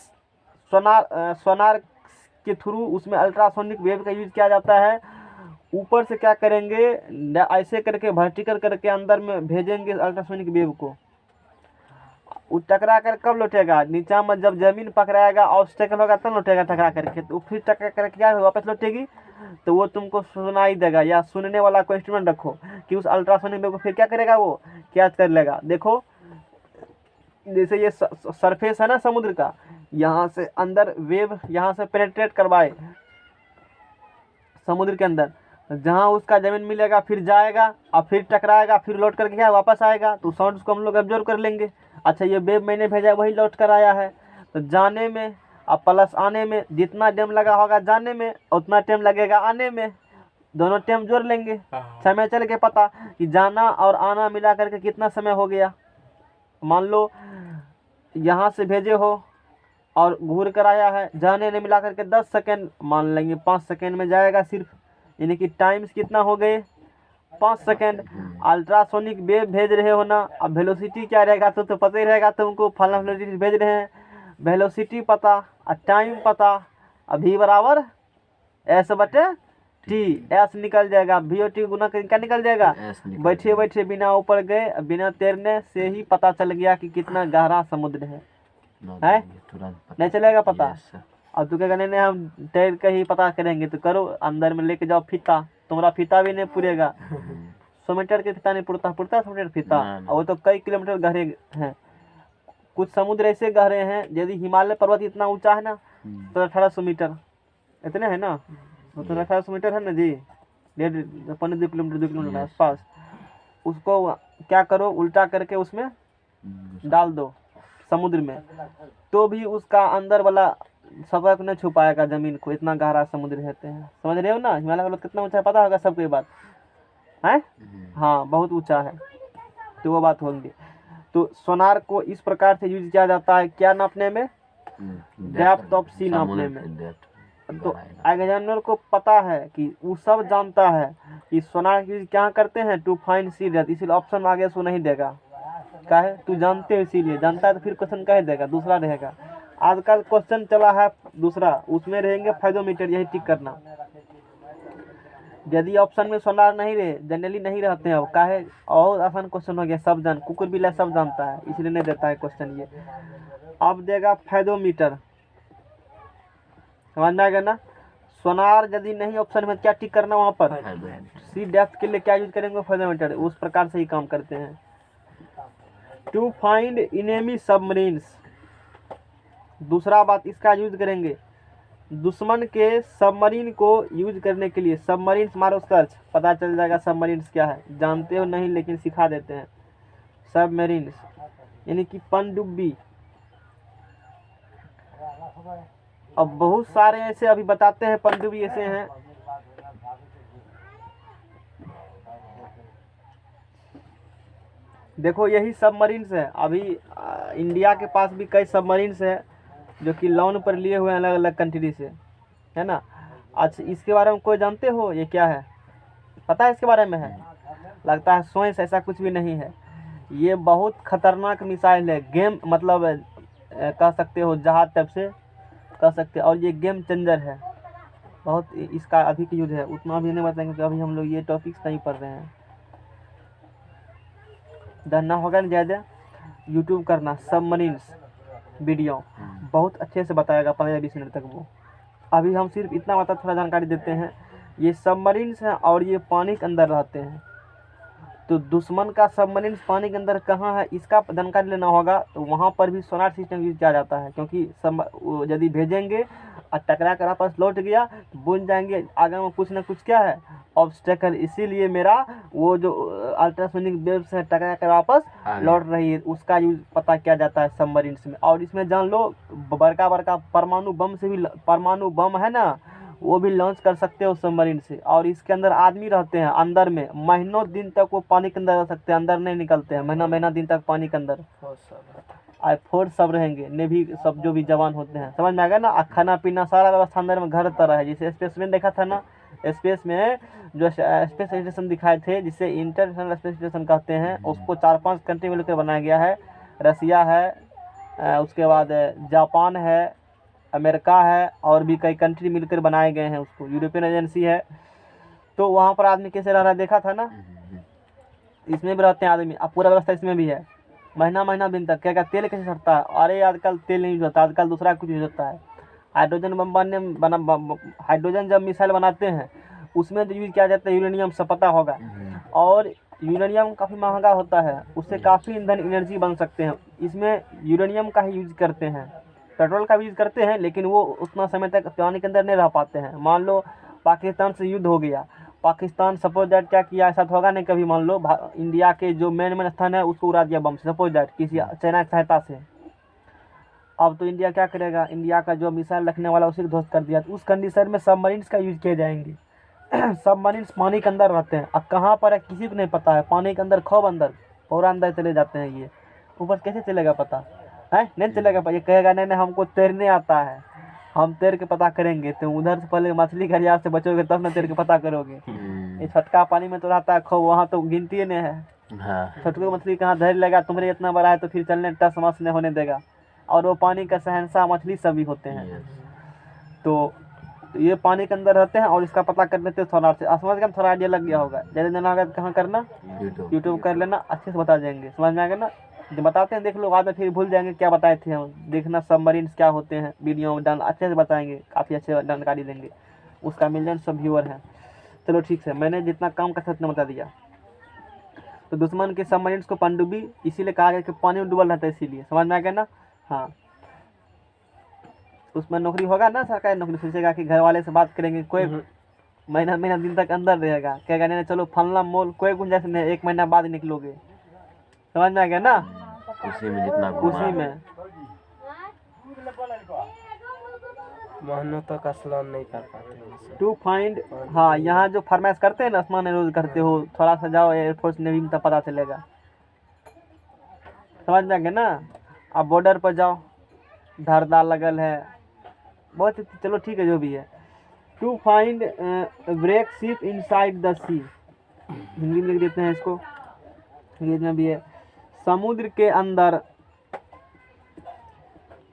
सोनार के थ्रू उसमें अल्ट्रासोनिक वेव का यूज किया जाता है। ऊपर से क्या करेंगे, ऐसे करके वर्टिकल करके अंदर में भेजेंगे अल्ट्रासोनिक वेव को। वो टकरा कर कब लौटेगा, नीचा में जब जमीन पकड़ाएगा ऑब्स्टेकल होगा तब लौटेगा टकरा करके। तो फिर टकरा करके क्या वापस लौटेगी, तो वो तुमको सुनाई देगा। या सुनने वाला को इंस्ट्रूमेंट रखो कि उस अल्ट्रासोनिक वेव को फिर क्या करेगा, वो कैच कर लेगा। देखो जैसे ये सरफेस है ना समुद्र का, यहाँ से अंदर वेव यहाँ से पेनिट्रेट करवाए समुद्र के अंदर, जहाँ उसका जमीन मिलेगा फिर जाएगा और फिर टकराएगा, फिर लौट करके क्या वापस आएगा, तो साउंड को हम लोग एब्जॉर्व कर लेंगे। अच्छा ये वेव मैंने भेजा वही लौट कर आया है, तो जाने में और प्लस आने में जितना टाइम लगा होगा जाने में उतना टाइम लगेगा आने में, दोनों टाइम जोड़ लेंगे। समय चल के पता कि जाना और आना मिला करके कितना समय हो गया। मान लो यहाँ से भेजे हो और घूर कर आया है, जाने ने मिला करके 10 सेकेंड मान लेंगे, 5 सेकेंड में जाएगा सिर्फ, यानी कि टाइम्स कितना हो गए 5 सेकेंड। अल्ट्रासोनिक वेव भेज रहे हो ना, अब वेलोसिटी क्या रहेगा तो पता ही रहेगा तुमको, फला वेलोसिटी भेज रहे हैं, वेलोसिटी पता और टाइम पता, अभी बराबर S/T, एस निकल जाएगा, VOT गुना क्या निकल जाएगा, बैठे बैठे बिना ऊपर गए बिना तैरने से ही पता चल गया कि कितना गहरा समुद्र है नहीं चलेगा पता। अब तू क्या कहने नहीं हम तैर के ही पता करेंगे, तो करो अंदर में लेके जाओ फीता, तुम्हारा फीता भी नहीं पूरेगा, 100 मीटर के फीता नहीं पुरता 100 मीटर फीता, और वो तो कई किलोमीटर गहरे हैं। कुछ समुद्र ऐसे गहरे हैं, यदि हिमालय पर्वत इतना ऊंचा है ना तो 1800 मीटर इतने है ना, तो 1800 मीटर है ना जी, 1.5-2 किलोमीटर 2 किलोमीटर आसपास। उसको क्या करो उल्टा करके उसमें डाल दो समुद्र में, तो भी उसका अंदर वाला सतह को नहीं छुपाएगा जमीन को, इतना गहरा समुद्र रहते हैं। समझ रहे हो ना, हिमालय पर्वत कितना ऊंचा है पता होगा सबको ये बात है, हाँ बहुत ऊंचा है, तो वो बात होंगी। तो सोनार को इस प्रकार से यूज किया जाता है, क्या नापने में, डेप्थ ऑफ सी नापने में। तो एग्जामिनर को पता है कि वो सब जानता है कि सोनार की यूज क्या करते हैं, टू फाइंड सी डेप्थ, इसीलिए ऑप्शन आगे सो नहीं देगा, क्या है तू जानते हो इसीलिए, जानता है तो फिर क्वेश्चन कह देगा, दूसरा रहेगा। आज का क्वेश्चन चला है दूसरा, उसमें रहेंगे फाइडोमीटर, यही टिक करना। यदि ऑप्शन में सोनार नहीं रहे, जनरली नहीं रहते हैं, क्या है और आसान क्वेश्चन हो गया, सब जान कुकुर बिल्ला सब जानता है, इसलिए नहीं देता है क्वेश्चन ये। अब देगा फाइडोमीटर, समझ में आ गया ना। सोनार यदि नहीं ऑप्शन में क्या टिक करना वहाँ पर, सी डेप्थ के लिए क्या यूज करेंगे, फर्दर उस प्रकार से ही काम करते हैं। टू फाइंड इनेमी सबमरीन्स, दूसरा बात इसका यूज करेंगे दुश्मन के सबमरीन को यूज करने के लिए। सबमरीन्स मारो सर्च, पता चल जाएगा सबमरीन्स क्या है, जानते हो नहीं लेकिन सिखा देते हैं। सबमरीन्स यानी कि पनडुब्बी। अब बहुत सारे ऐसे अभी बताते हैं पनडुब्बी ऐसे हैं, देखो यही सबमरीन्स है। अभी इंडिया के पास भी कई सबमरीन्स है जो कि लोन पर लिए हुए हैं अलग अलग कंट्री से, है ना। अच्छा इसके बारे में कोई जानते हो ये क्या है, पता है इसके बारे में है? लगता है सोए ऐसा कुछ भी नहीं है। ये बहुत खतरनाक मिसाइल है, गेम मतलब कह सकते हो जहाज टाइप से कह सकते हैं, और ये गेम चेंजर है, बहुत इसका अधिक यूज है। उतना भी नहीं बताएंगे कि अभी हम लोग ये टॉपिक्स नहीं पढ़ रहे हैं। जानना होगा ना ज़्यादा, यूट्यूब करना सबमरीन्स वीडियो, बहुत अच्छे से बताएगा 15-20 मिनट तक वो। अभी हम सिर्फ इतना बता थोड़ा जानकारी देते हैं। ये सबमरीन्स हैं और ये पानी के अंदर रहते हैं, तो दुश्मन का सबमरीन्स पानी के अंदर कहाँ है इसका जानकारी लेना होगा। तो वहाँ पर भी सोनार सिस्टम यूज किया जाता है, क्योंकि यदि भेजेंगे और टकरा कर वापस लौट गया तो बुझ जाएंगे आगे में कुछ ना कुछ क्या है ऑब्स्टेकल। इसीलिए मेरा वो जो अल्ट्रासोनिक वेव्स है टकरा कर वापस लौट रही है, उसका यूज पता किया जाता है सबमरीन्स में। और इसमें जान लो बड़का बड़का परमाणु बम से भी, परमाणु बम है ना वो भी लॉन्च कर सकते हो सबमरीन से। और इसके अंदर आदमी रहते हैं अंदर में, महीनों दिन तक वो पानी के अंदर रह सकते हैं, अंदर नहीं निकलते हैं, महीना महीना दिन तक पानी के अंदर। फोर्स सब रहेंगे, नेवी सब जो भी जवान होते हैं, समझ में आ गया ना। खाना पीना सारा व्यवस्था अंदर में घर तरह है। जैसे स्पेस में देखा था ना, स्पेस में जो स्पेस स्टेशन दिखाए थे जिसे इंटरनेशनल स्पेस स्टेशन कहते हैं, उसको 4-5 कंट्री मिलकर बनाया गया है। रसिया है, उसके बाद जापान है, अमेरिका है, और भी कई कंट्री मिलकर बनाए गए हैं उसको, यूरोपियन एजेंसी है। तो वहाँ पर आदमी कैसे रह रहा है देखा था ना, इसमें भी रहते हैं आदमी। अब पूरा व्यवस्था इसमें भी है, महीना महीना दिन तक। क्या क्या तेल कैसे सड़ता है, अरे आजकल तेल नहीं यूज होता, आजकल दूसरा कुछ यूज होता है। हाइड्रोजन बम हाइड्रोजन जब मिसाइल बनाते हैं उसमें तो यूज किया जाता है यूरेनियम, सब पता होगा। और यूरेनियम काफ़ी महंगा होता है, उससे काफ़ी ईंधन एनर्जी बन सकते हैं। इसमें यूरेनियम का ही यूज करते हैं, पेट्रोल का भी यूज करते हैं, लेकिन वो उतना समय तक पानी के अंदर नहीं रह पाते हैं। मान लो पाकिस्तान से युद्ध हो गया, पाकिस्तान सपोज दैट क्या किया, ऐसा तो होगा नहीं कभी, मान लो इंडिया के जो मेन स्थान है उसको उड़ा दिया बम से, सपोज दैट किसी चाइना की सहायता से। अब तो इंडिया क्या करेगा, इंडिया का जो मिसाइल रखने वाला उसे ध्वस्त कर दिया। तो उस कंडीशन में सबमरीन्स का यूज किए जाएंगे। सबमरीन्स पानी के अंदर रहते हैं, अब कहाँ पर है किसी को नहीं पता है, पानी के अंदर खूब अंदर पूरा अंदर चले जाते हैं। ये ऊपर कैसे चलेगा पता है, नहीं चलेगा। ये कहेगा नहीं नहीं हमको तैरने आता है, हम तैर के पता करेंगे। तो उधर से पहले मछली का रियाज से बचोगे तब ना तैर के पता करोगे। ये छोटका पानी में तो रहता है खूब, वहाँ तो गिनती नहीं है। छोटको मछली कहाँ धैर्य लेगा, तुम्हारे इतना बड़ा है तो फिर चलने टस मस नहीं होने देगा। और वो पानी का शहंशाह मछली सभी होते हैं। तो ये पानी के अंदर रहते हैं और इसका पता कर लेते हैं सोनार से। समझ गए, थोड़ा आइडिया लग गया होगा। ज़्यादा जाना होगा कहाँ करना, यूट्यूब कर लेना, अच्छे से बता देंगे, समझ में आ गया ना। जो बताते हैं देख लो, बाद में फिर भूल जाएंगे क्या बताए थे हम। देखना सबमरीन्स क्या होते हैं, वीडियो में डाल अच्छे से बताएंगे, काफ़ी अच्छे जानकारी देंगे। उसका मिलियन सब व्यूअर हैं। चलो ठीक है, मैंने जितना काम कर सकता उतना बता दिया। तो दुश्मन के सबमरीन्स को पनडुब्बी इसीलिए कहा गया कि पानी में डूबल रहता है, इसीलिए। समझ में आ गया ना। हाँ, उसमें नौकरी होगा ना, सरकारी नौकरी, सोचेगा कि घर वाले से बात करेंगे, कोई महीना महीना दिन तक अंदर रहेगा, कहेगा नहीं चलो फलना मोल, कोई गुंजाइश नहीं, 1 महीना बाद निकलोगे। समझ में आ गया ना। उसी में जितना उसी में महीनों तक स्नान नहीं कर पाते। टू फाइंड, हाँ यहाँ जो फरमाइश करते हैं ना, स्नान रोज करते हो, थोड़ा सा जाओ एयरफोर्स नेवी में तब पता चलेगा। समझ में आ गया ना। अब बॉर्डर पर जाओ, धारदार लगल है बहुत। चलो ठीक है जो भी है। To find break ship inside the sea, Hindi में लिख देते हैं इसको, इंग्लिश में भी है। समुद्र के अंदर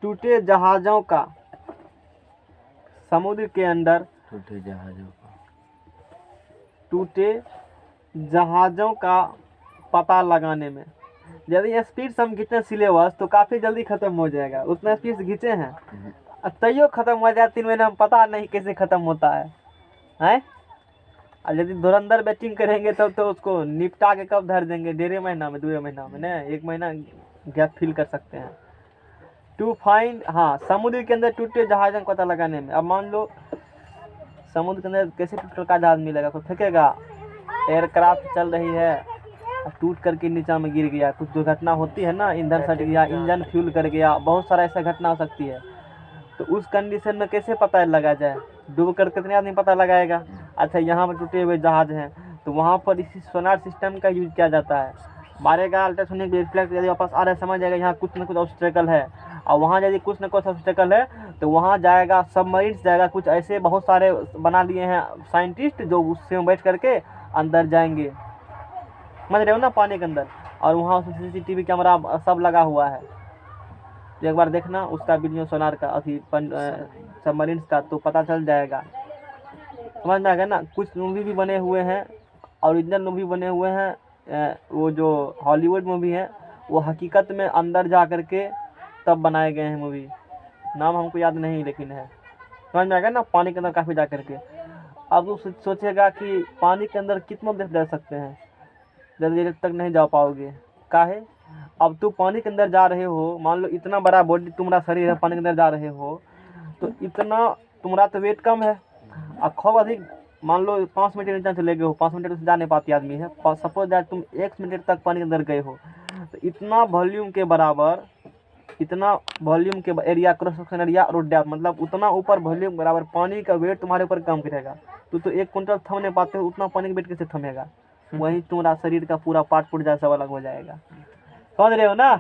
टूटे जहाज़ों का, समुद्र के अंदर टूटे जहाज़ों का पता लगाने में। यदि स्पीड से हम खींचे सिलेबस तो काफ़ी जल्दी ख़त्म हो जाएगा, उतना स्पीड से खींचे हैं। तैयो खत्म हो जाए 3 महीना में, पता नहीं कैसे खत्म होता है हैं। और यदि धुरंधर बैटिंग करेंगे तब तो उसको निपटा के कब धर देंगे, 1.5 महीना में, 2 महीना में, ना 1 महीना गैप फिल कर सकते हैं। टू फाइंड, हाँ, समुद्र के अंदर टूटे जहाज़ों का पता लगाने में। अब मान लो समुद्र के अंदर कैसे टूट का जहाज मिलेगा, कोई फेंकेगा। एयरक्राफ्ट चल रही है और टूट करके नीचा में गिर गया, कुछ दुर्घटना होती है ना, ईंधन सट गया, इंजन फ्यूल कर गया, बहुत सारा ऐसा घटना हो सकती है। तो उस कंडीशन में कैसे पता लगा जाए, डूब कर कितने आदमी पता लगाएगा। अच्छा, यहाँ पर टूटे हुए जहाज हैं तो वहाँ पर इसी सोनार सिस्टम का यूज किया जाता है। मारेगा अल्ट्रासोनिक रिफ्लेक्ट, यदि वापस आ रहा है समझ जाएगा यहाँ कुछ न कुछ ऑब्स्टेकल है, और वहाँ यदि कुछ न कुछ ऑब्स्टेकल है तो वहाँ जाएगा, सबमरीन्स जाएगा, कुछ ऐसे बहुत सारे बना लिए हैं साइंटिस्ट जो उससे बैठ करके अंदर जाएंगे, समझ रहे हो ना, पानी के अंदर। और वहाँ उसमें CCTV कैमरा सब लगा हुआ है। तो एक बार देखना उसका वीडियो सोनार का, अभी सबमरीन्स का, तो पता चल जाएगा, समझ में आएगा ना। कुछ मूवी भी बने हुए हैं, ओरिजिनल मूवी बने हुए हैं, वो जो हॉलीवुड मूवी है वो हकीकत में अंदर जा करके तब बनाए गए हैं मूवी, नाम हमको याद नहीं लेकिन है, समझ में आएगा ना, पानी के अंदर काफ़ी जा करके। अब वो सोचेगा कि पानी के अंदर कितना देर जा सकते हैं, जल्दी तक नहीं जा पाओगे, काहे। अब तू पानी के अंदर जा रहे हो, मान लो इतना बड़ा बॉडी तुम्हारा शरीर है, पानी के अंदर जा रहे हो तो इतना तुम्हारा तो वेट कम है, और खूब अधिक, मान लो 5 मिनट नीचे चले गए हो, 5 मिनट से जा नहीं पाती आदमी है, सपोज दैट तुम 1 मिनट तक पानी के अंदर गए हो, तो इतना वॉल्यूम के बराबर, इतना वॉल्यूम के एरिया, क्रॉस सेक्शन एरिया और डेप्थ, मतलब उतना ऊपर वॉल्यूम बराबर पानी का वेट तुम्हारे ऊपर कम गिरेगा। तो 1 क्विंटल थम नहीं पाते हो, उतना पानी का वेट कैसे थमेगा। वहीं तुम्हारा शरीर का पूरा पार्ट पुर्जा सब अलग हो जाएगा, समझ रहे हो ना।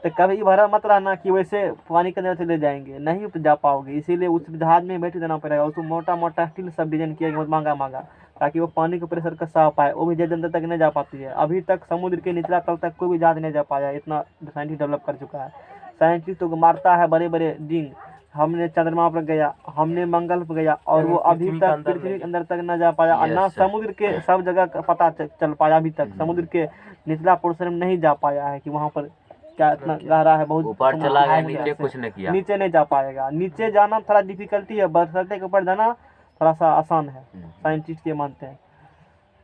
तो कभी भरा मत रहना कि वैसे पानी के अंदर चले जाएंगे, नहीं जा पाओगे। इसीलिए उस जहाज में बैठ देना पड़ेगा, उसको मोटा मोटा स्टील सब डिजाइन किया गया, महंगा महंगा, ताकि वो पानी के प्रेशर का सह पाए। वो भी जल अंदर तक नहीं जा पाती है, अभी तक समुद्र के निचला तल तक कोई भी जहाज नहीं जा पाया, इतना साइंटिस्ट डेवलप कर चुका है। साइंटिस्ट को मारता है बड़े बड़े डिंग, हमने चंद्रमा पर गया, हमने मंगल पर गया, और वो अभी तक पृथ्वी के अंदर तक न जा पाया, और ना समुद्र के सब जगह का पता चल पाया। अभी तक समुद्र के निचला पोर्शन में नहीं जा पाया है कि वहाँ पर क्या इतना गहरा है, बहुत ऊपर चला गया, नीचे कुछ नहीं किया, नीचे नहीं जा पाएगा। नीचे जाना थोड़ा डिफिकल्टी है, बरसाते के ऊपर जाना थोड़ा सा आसान है, साइंटिस्ट ये मानते हैं,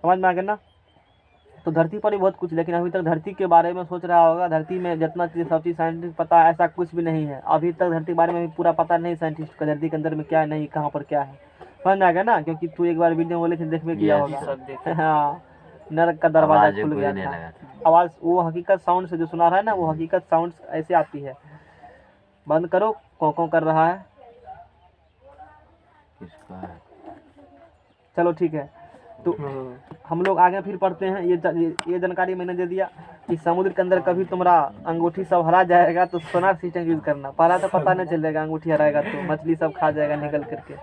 समझ में आ गया ना। तो धरती पर ही बहुत कुछ, लेकिन अभी तक धरती के बारे में सोच रहा होगा, धरती में जितना चीज़ सब चीज़ साइंटिस्ट पता है, ऐसा कुछ भी नहीं है। अभी तक धरती के बारे में भी पूरा पता नहीं साइंटिस्ट को, धरती के अंदर में क्या है, नहीं कहाँ पर क्या है, समझ में आ गया ना। क्योंकि तू एक बार वीडियो बोले थे, देखने किया होगा, हाँ, नरक का दरवाजा खुल गया था, आवाज़, वो हकीकत साउंड से जो सुना रहा है ना, वो हकीकत साउंड ऐसे आती है। बंद करो, कौं कर रहा है, चलो ठीक है। तो हम लोग आगे फिर पढ़ते हैं। ये जानकारी मैंने दे दिया कि समुद्र के अंदर कभी तुम्हारा अंगूठी सब हरा जाएगा तो सोनार सिस्टम यूज करना, पहला तो पता नहीं चलेगा, अंगूठी हराएगा तो मछली सब खा जाएगा निकल करके।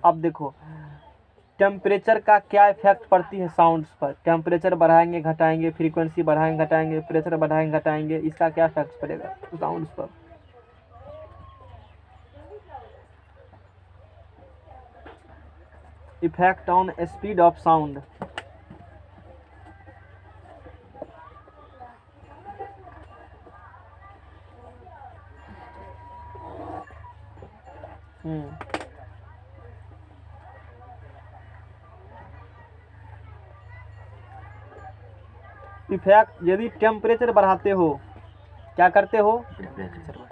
अब देखो टेम्परेचर का क्या इफेक्ट पड़ती है साउंड्स पर, टेम्परेचर बढ़ाएंगे घटाएंगे, फ्रीक्वेंसी बढ़ाएंगे घटाएंगे, प्रेशर बढ़ाएंगे घटाएंगे, इसका क्या इफेक्ट पड़ेगा साउंड्स पर। Effect on speed of sound. Effect, यदि टेम्परेचर बढ़ाते हो, क्या करते हो,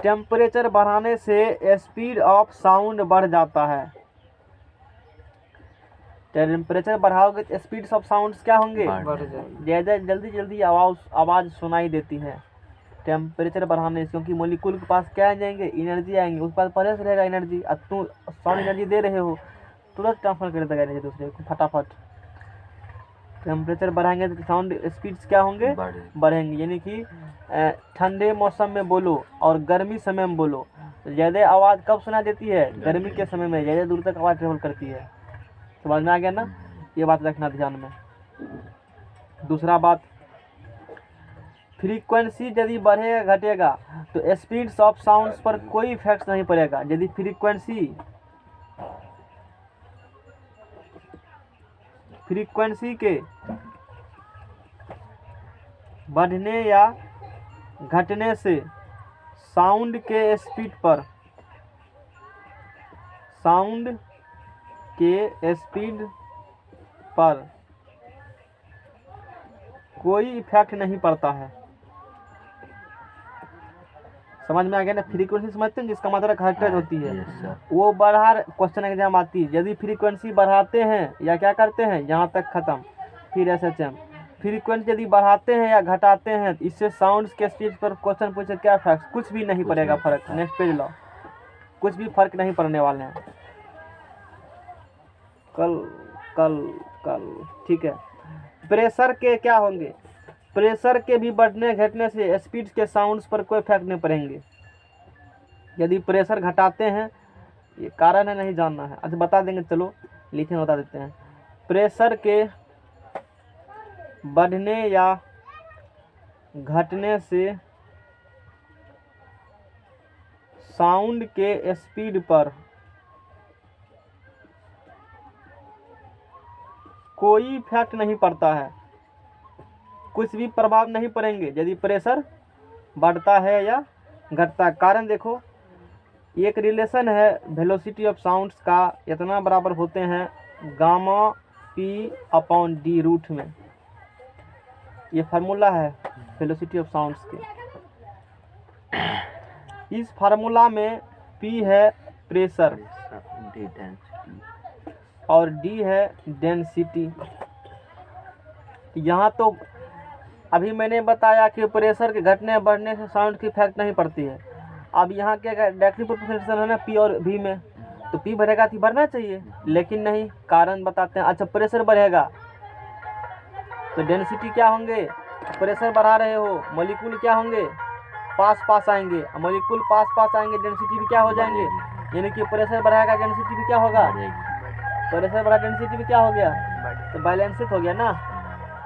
टेम्परेचर बढ़ाने से स्पीड ऑफ साउंड बढ़ जाता है। टेम्परेचर बढ़ाओगे तो स्पीड ऑफ साउंड्स क्या होंगे, ज़्यादा जल्दी जल्दी आवाज़ सुनाई देती है टेम्परेचर बढ़ाने से। क्योंकि मोलिक्यूल के पास क्या आ जाएंगे, एनर्जी आएंगे, उसके पास पहले से रहेगा एनर्जी, अब तुम साउंड एनर्जी दे रहे हो, तुरंत ट्रांसफर कर देगा एनर्जी दूसरे को फटाफट। टेम्परेचर बढ़ाएंगे तो साउंड स्पीड्स क्या होंगे, बढ़ेंगे। यानी कि ठंडे मौसम में बोलो और गर्मी समय में बोलो, ज़्यादा आवाज़ कब सुनाई देती है, गर्मी के समय में, ज़्यादा दूर तक आवाज़ ट्रेवल करती है। समझ में आ गया ना, ये बात रखना ध्यान में। दूसरा बात, फ्रीक्वेंसी यदि बढ़ेगा घटेगा तो स्पीड्स ऑफ साउंड्स पर कोई इफेक्ट नहीं पड़ेगा। यदि फ्रीक्वेंसी के बढ़ने या घटने से साउंड के स्पीड पर साउंड के स्पीड पर कोई इफेक्ट नहीं पड़ता है। समझ में आ गया ना? फ्रीक्वेंसी समझते हैं जिसका मतलब हर्ट्ज होती है, यस सर। वो बढ़ा क्वेश्चन एग्जाम आती है। यदि फ्रीक्वेंसी बढ़ाते हैं या क्या करते हैं, यहाँ तक खत्म। फिर SHM फ्रीक्वेंसी यदि बढ़ाते हैं या घटाते हैं, इससे साउंड्स के स्पीड पर क्वेश्चन पूछे क्या फर्क, कुछ भी नहीं पड़ेगा फर्क। नेक्स्ट पेज लो, कुछ भी फर्क नहीं पड़ने वाले हैं। कल कल कल ठीक है। प्रेशर के क्या होंगे? प्रेशर के भी बढ़ने घटने से स्पीड के साउंड्स पर कोई इफेक्ट नहीं पड़ेंगे। यदि प्रेशर घटाते हैं, ये कारण है नहीं जानना है, अच्छा बता देंगे, चलो लिखे बता देते हैं। प्रेशर के बढ़ने या घटने से साउंड के स्पीड पर कोई इफेक्ट नहीं पड़ता है, कुछ भी प्रभाव नहीं पड़ेंगे यदि प्रेशर बढ़ता है या घटता है। कारण देखो, एक रिलेशन है वेलोसिटी ऑफ साउंड्स का, इतना बराबर होते हैं गामा p/d रूट में। ये फार्मूला है वेलोसिटी ऑफ साउंड्स के। इस फार्मूला में p है प्रेशर डी डेंसिटी और d है डेंसिटी। यहाँ तो अभी मैंने बताया कि प्रेशर के घटने बढ़ने से साउंड की इफेक्ट नहीं पड़ती है। अब यहाँ क्या डायरेक्टली प्रोपोर्शनल है ना p और v में, तो p बढ़ेगा तो बढ़ना चाहिए, लेकिन नहीं। कारण बताते हैं। अच्छा, प्रेशर बढ़ेगा तो डेंसिटी क्या होंगे? प्रेशर बढ़ा रहे हो, मॉलिक्यूल क्या होंगे? पास पास आएंगे। मॉलिक्यूल पास पास आएंगे, डेंसिटी भी क्या हो जाएंगे? यानी कि प्रेशर बढ़ाएगा, डेंसिटी भी क्या होगा? प्रेशर बढ़ा, डेंसिटी भी क्या हो गया? तो बैलेंसित हो गया ना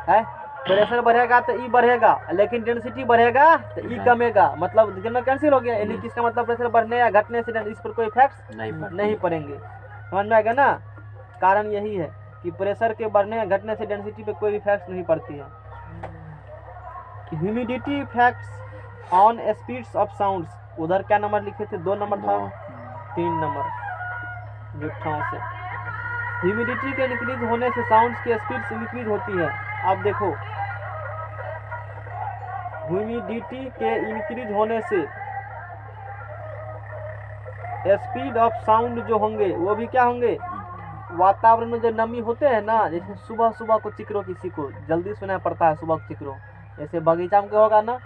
है। प्रेशर बढ़ेगा तो ई बढ़ेगा, लेकिन डेंसिटी बढ़ेगा तो ई कमेगा, मतलब कितना कैंसिल हो गया। यानी कि इसका मतलब प्रेशर बढ़ने या घटने से इस पर कोई इफेक्ट नहीं पड़ेंगे। समझ में आ गया ना? कारण यही है कि प्रेशर के बढ़ने या घटने से डेंसिटी पे कोई इफेक्ट नहीं पड़ती है। Humidity effects on speeds of sounds, उधर क्या नंबर लिखे थे? 2 नंबर था, 3 नंबर जुट्ठाओं से। ह्यूमिडिटी के इंक्रीज होने से साउंड्स की स्पीड इंक्रीज होती है। अब देखो, ह्यूमिडिटी के इंक्रीज होने से स्पीड ऑफ साउंड जो होंगे वो भी क्या होंगे? वातावरण में जो नमी होते हैं ना, जैसे सुबह सुबह को चिकरो, किसी को जल्दी सुनाई पड़ता है सुबह को चिकरो, जैसे बगीचा में होगा ना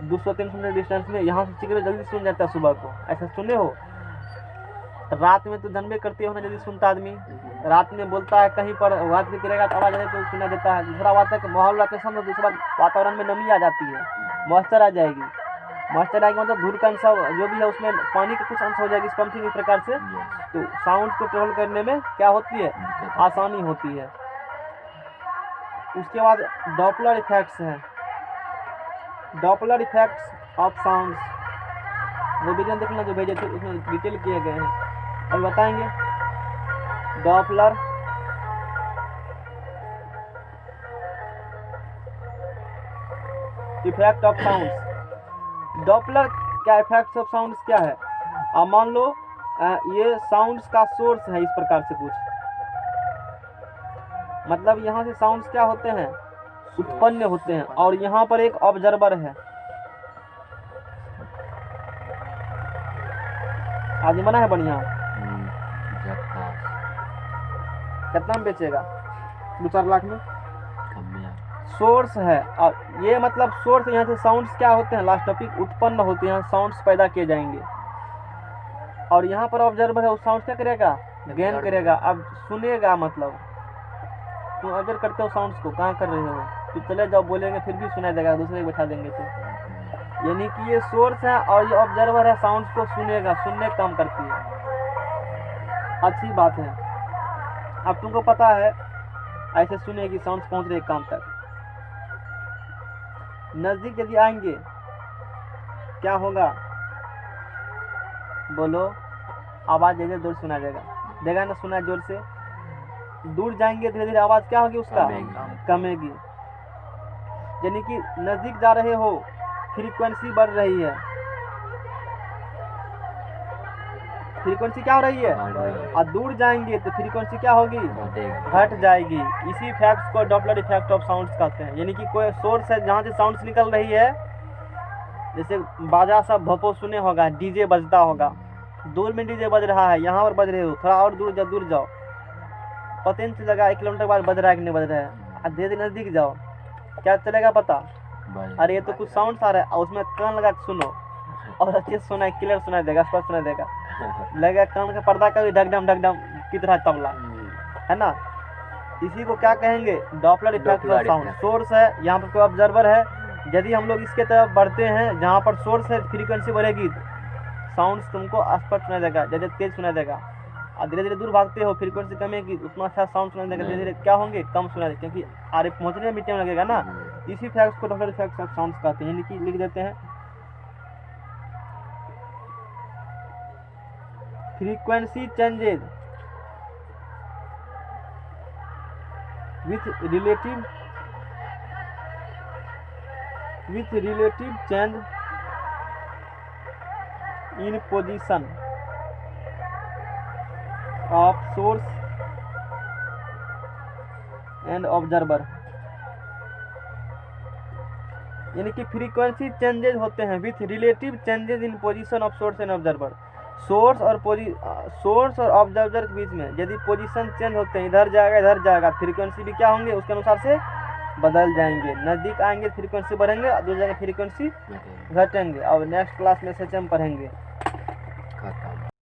200-300 मीटर डिस्टेंस में, यहाँ से चिकरो जल्दी सुन जाता है सुबह को। ऐसा सुने हो? रात में तो जानबे करते हो ना, जल्दी सुनता आदमी रात में बोलता है, कहीं पर आवाज भी करेगा तो आवाज तो सुना देता है। दूसरा बात है कि माहौल रहते समझो, दूसरा वातावरण में नमी आ जाती है, मॉइस्चर आ जाएगी। मॉइस्चर आएगी मतलब धूल का अंश जो भी है उसमें पानी का कुछ अंश हो जाएगी, समथिंग इस प्रकार से। तो साउंड को ट्रेवल करने में क्या होती है? आसानी होती है। उसके बाद डॉपलर इफेक्ट्स हैं। डॉपलर इफेक्ट्स ऑफ साउंड्स, वो वीडियो देखना जो भेजे थे, उसमें डिटेल किए गए हैं। और बताएंगे Doppler effect of sounds. Doppler क्या इफेक्ट्स ऑफ साउंड्स क्या है? अब मान लो ये साउंड्स का सोर्स है, इस प्रकार से कुछ, मतलब यहाँ से साउंड्स क्या होते हैं? उत्पन्न होते हैं, और यहाँ पर एक ऑब्जर्वर है। आदमी बना है बढ़िया, कितना में बेचेगा? 2-4 लाख में। सोर्स है, और ये मतलब सोर्स, यहाँ से साउंड्स क्या होते हैं? लास्ट टॉपिक, उत्पन्न होते हैं, साउंड्स पैदा किए जाएंगे। और यहाँ पर ऑब्जर्वर है, उस साउंड क्या करेगा? गेन करेगा। अब सुनेगा, मतलब तुम ऑब्जर्व करते हो साउंड्स को, कहाँ कर रहे हो? तो चले जाओ, बोलेंगे फिर भी सुनाई देगा, दूसरे को बैठा देंगे तो। यानी कि ये सोर्स है और ये ऑब्जर्वर है, साउंड्स को सुनेगा, सुनने का काम करती है। अच्छी बात है। अब तुमको पता है ऐसे सुनेगी, साउंड्स पहुंच रहे काम तक। नजदीक यदि आएंगे क्या होगा? बोलो, आवाज धीरे जोर सुना देगा ना, सुना जोर से। दूर जाएंगे धीरे धीरे आवाज क्या होगी? उसका कमेगी। यानी कि नजदीक जा रहे हो, फ्रीक्वेंसी बढ़ रही है। फ्रीक्वेंसी क्या हो रही है, बढ़ रही है, और दूर जाएंगे तो फ्रीक्वेंसी क्या होगी, घटेगा। घट जाएगी। इसी इफेक्ट को डॉपलर इफेक्ट ऑफ साउंड्स कहते हैं। यानी कि कोई सोर्स है जहाँ से साउंड्स निकल रही है, जैसे बाजा सब भोपो सुने होगा, डीजे बजता होगा, दूर में डीजे बज रहा है, यहाँ पर बज रहे हो, थोड़ा और दूर जाओ, पता नहीं चलेगा 1 किलोमीटर बाद बज रहा है कि नहीं बज रहा है, और धीरे धीरे नज़दीक जाओ, क्या चलेगा पता, अरे ये तो कुछ साउंड आ रहा है, और उसमें कान लगा के सुनो और अच्छे से सुनाई, क्लियर सुनाई देगा, स्पष्ट सुनाई देगा, लगेगा कान का पर्दा का भी ढकढम की तरह तबला, है ना। इसी को क्या कहेंगे, Doppler effect of sound. Source है, यहाँ पर कोई ऑब्जर्वर है, यदि हम लोग इसके तरफ बढ़ते हैं जहाँ पर सोर्स है, फ्रीक्वेंसी बढ़ेगी, साउंड तुमको स्पष्ट सुनाई देगा, ज़्यादा तेज सुनाई देगा, और धीरे धीरे दूर भागते हो, फ्रीक्वेंसी कमेगी, उतना अच्छा साउंड सुनाई देगा, धीरे धीरे क्या होंगे, कम सुनाई देगा, क्योंकि आरे पहुँचने में भी टाइम लगेगा ना। इसी फैक्ट्स को डॉपलर इफेक्ट ऑफ साउंड कहते हैं। यानी कि लिख देते हैं, frequency changes with relative change in position of source and observer। यानी कि फ्रीक्वेंसी चेंजेज होते हैं with relative changes in position of source and observer. Source और ऑब्जर्वर के बीच में यदि पोजीशन चेंज होते हैं, इधर जाएगा, फ्रीक्वेंसी भी क्या होंगे उसके अनुसार से बदल जाएंगे, नज़दीक आएंगे फ्रीक्वेंसी बढ़ेंगे, और दूर जाएंगे फ्रीक्वेंसी घटेंगे। और नेक्स्ट क्लास में से हम पढ़ेंगे।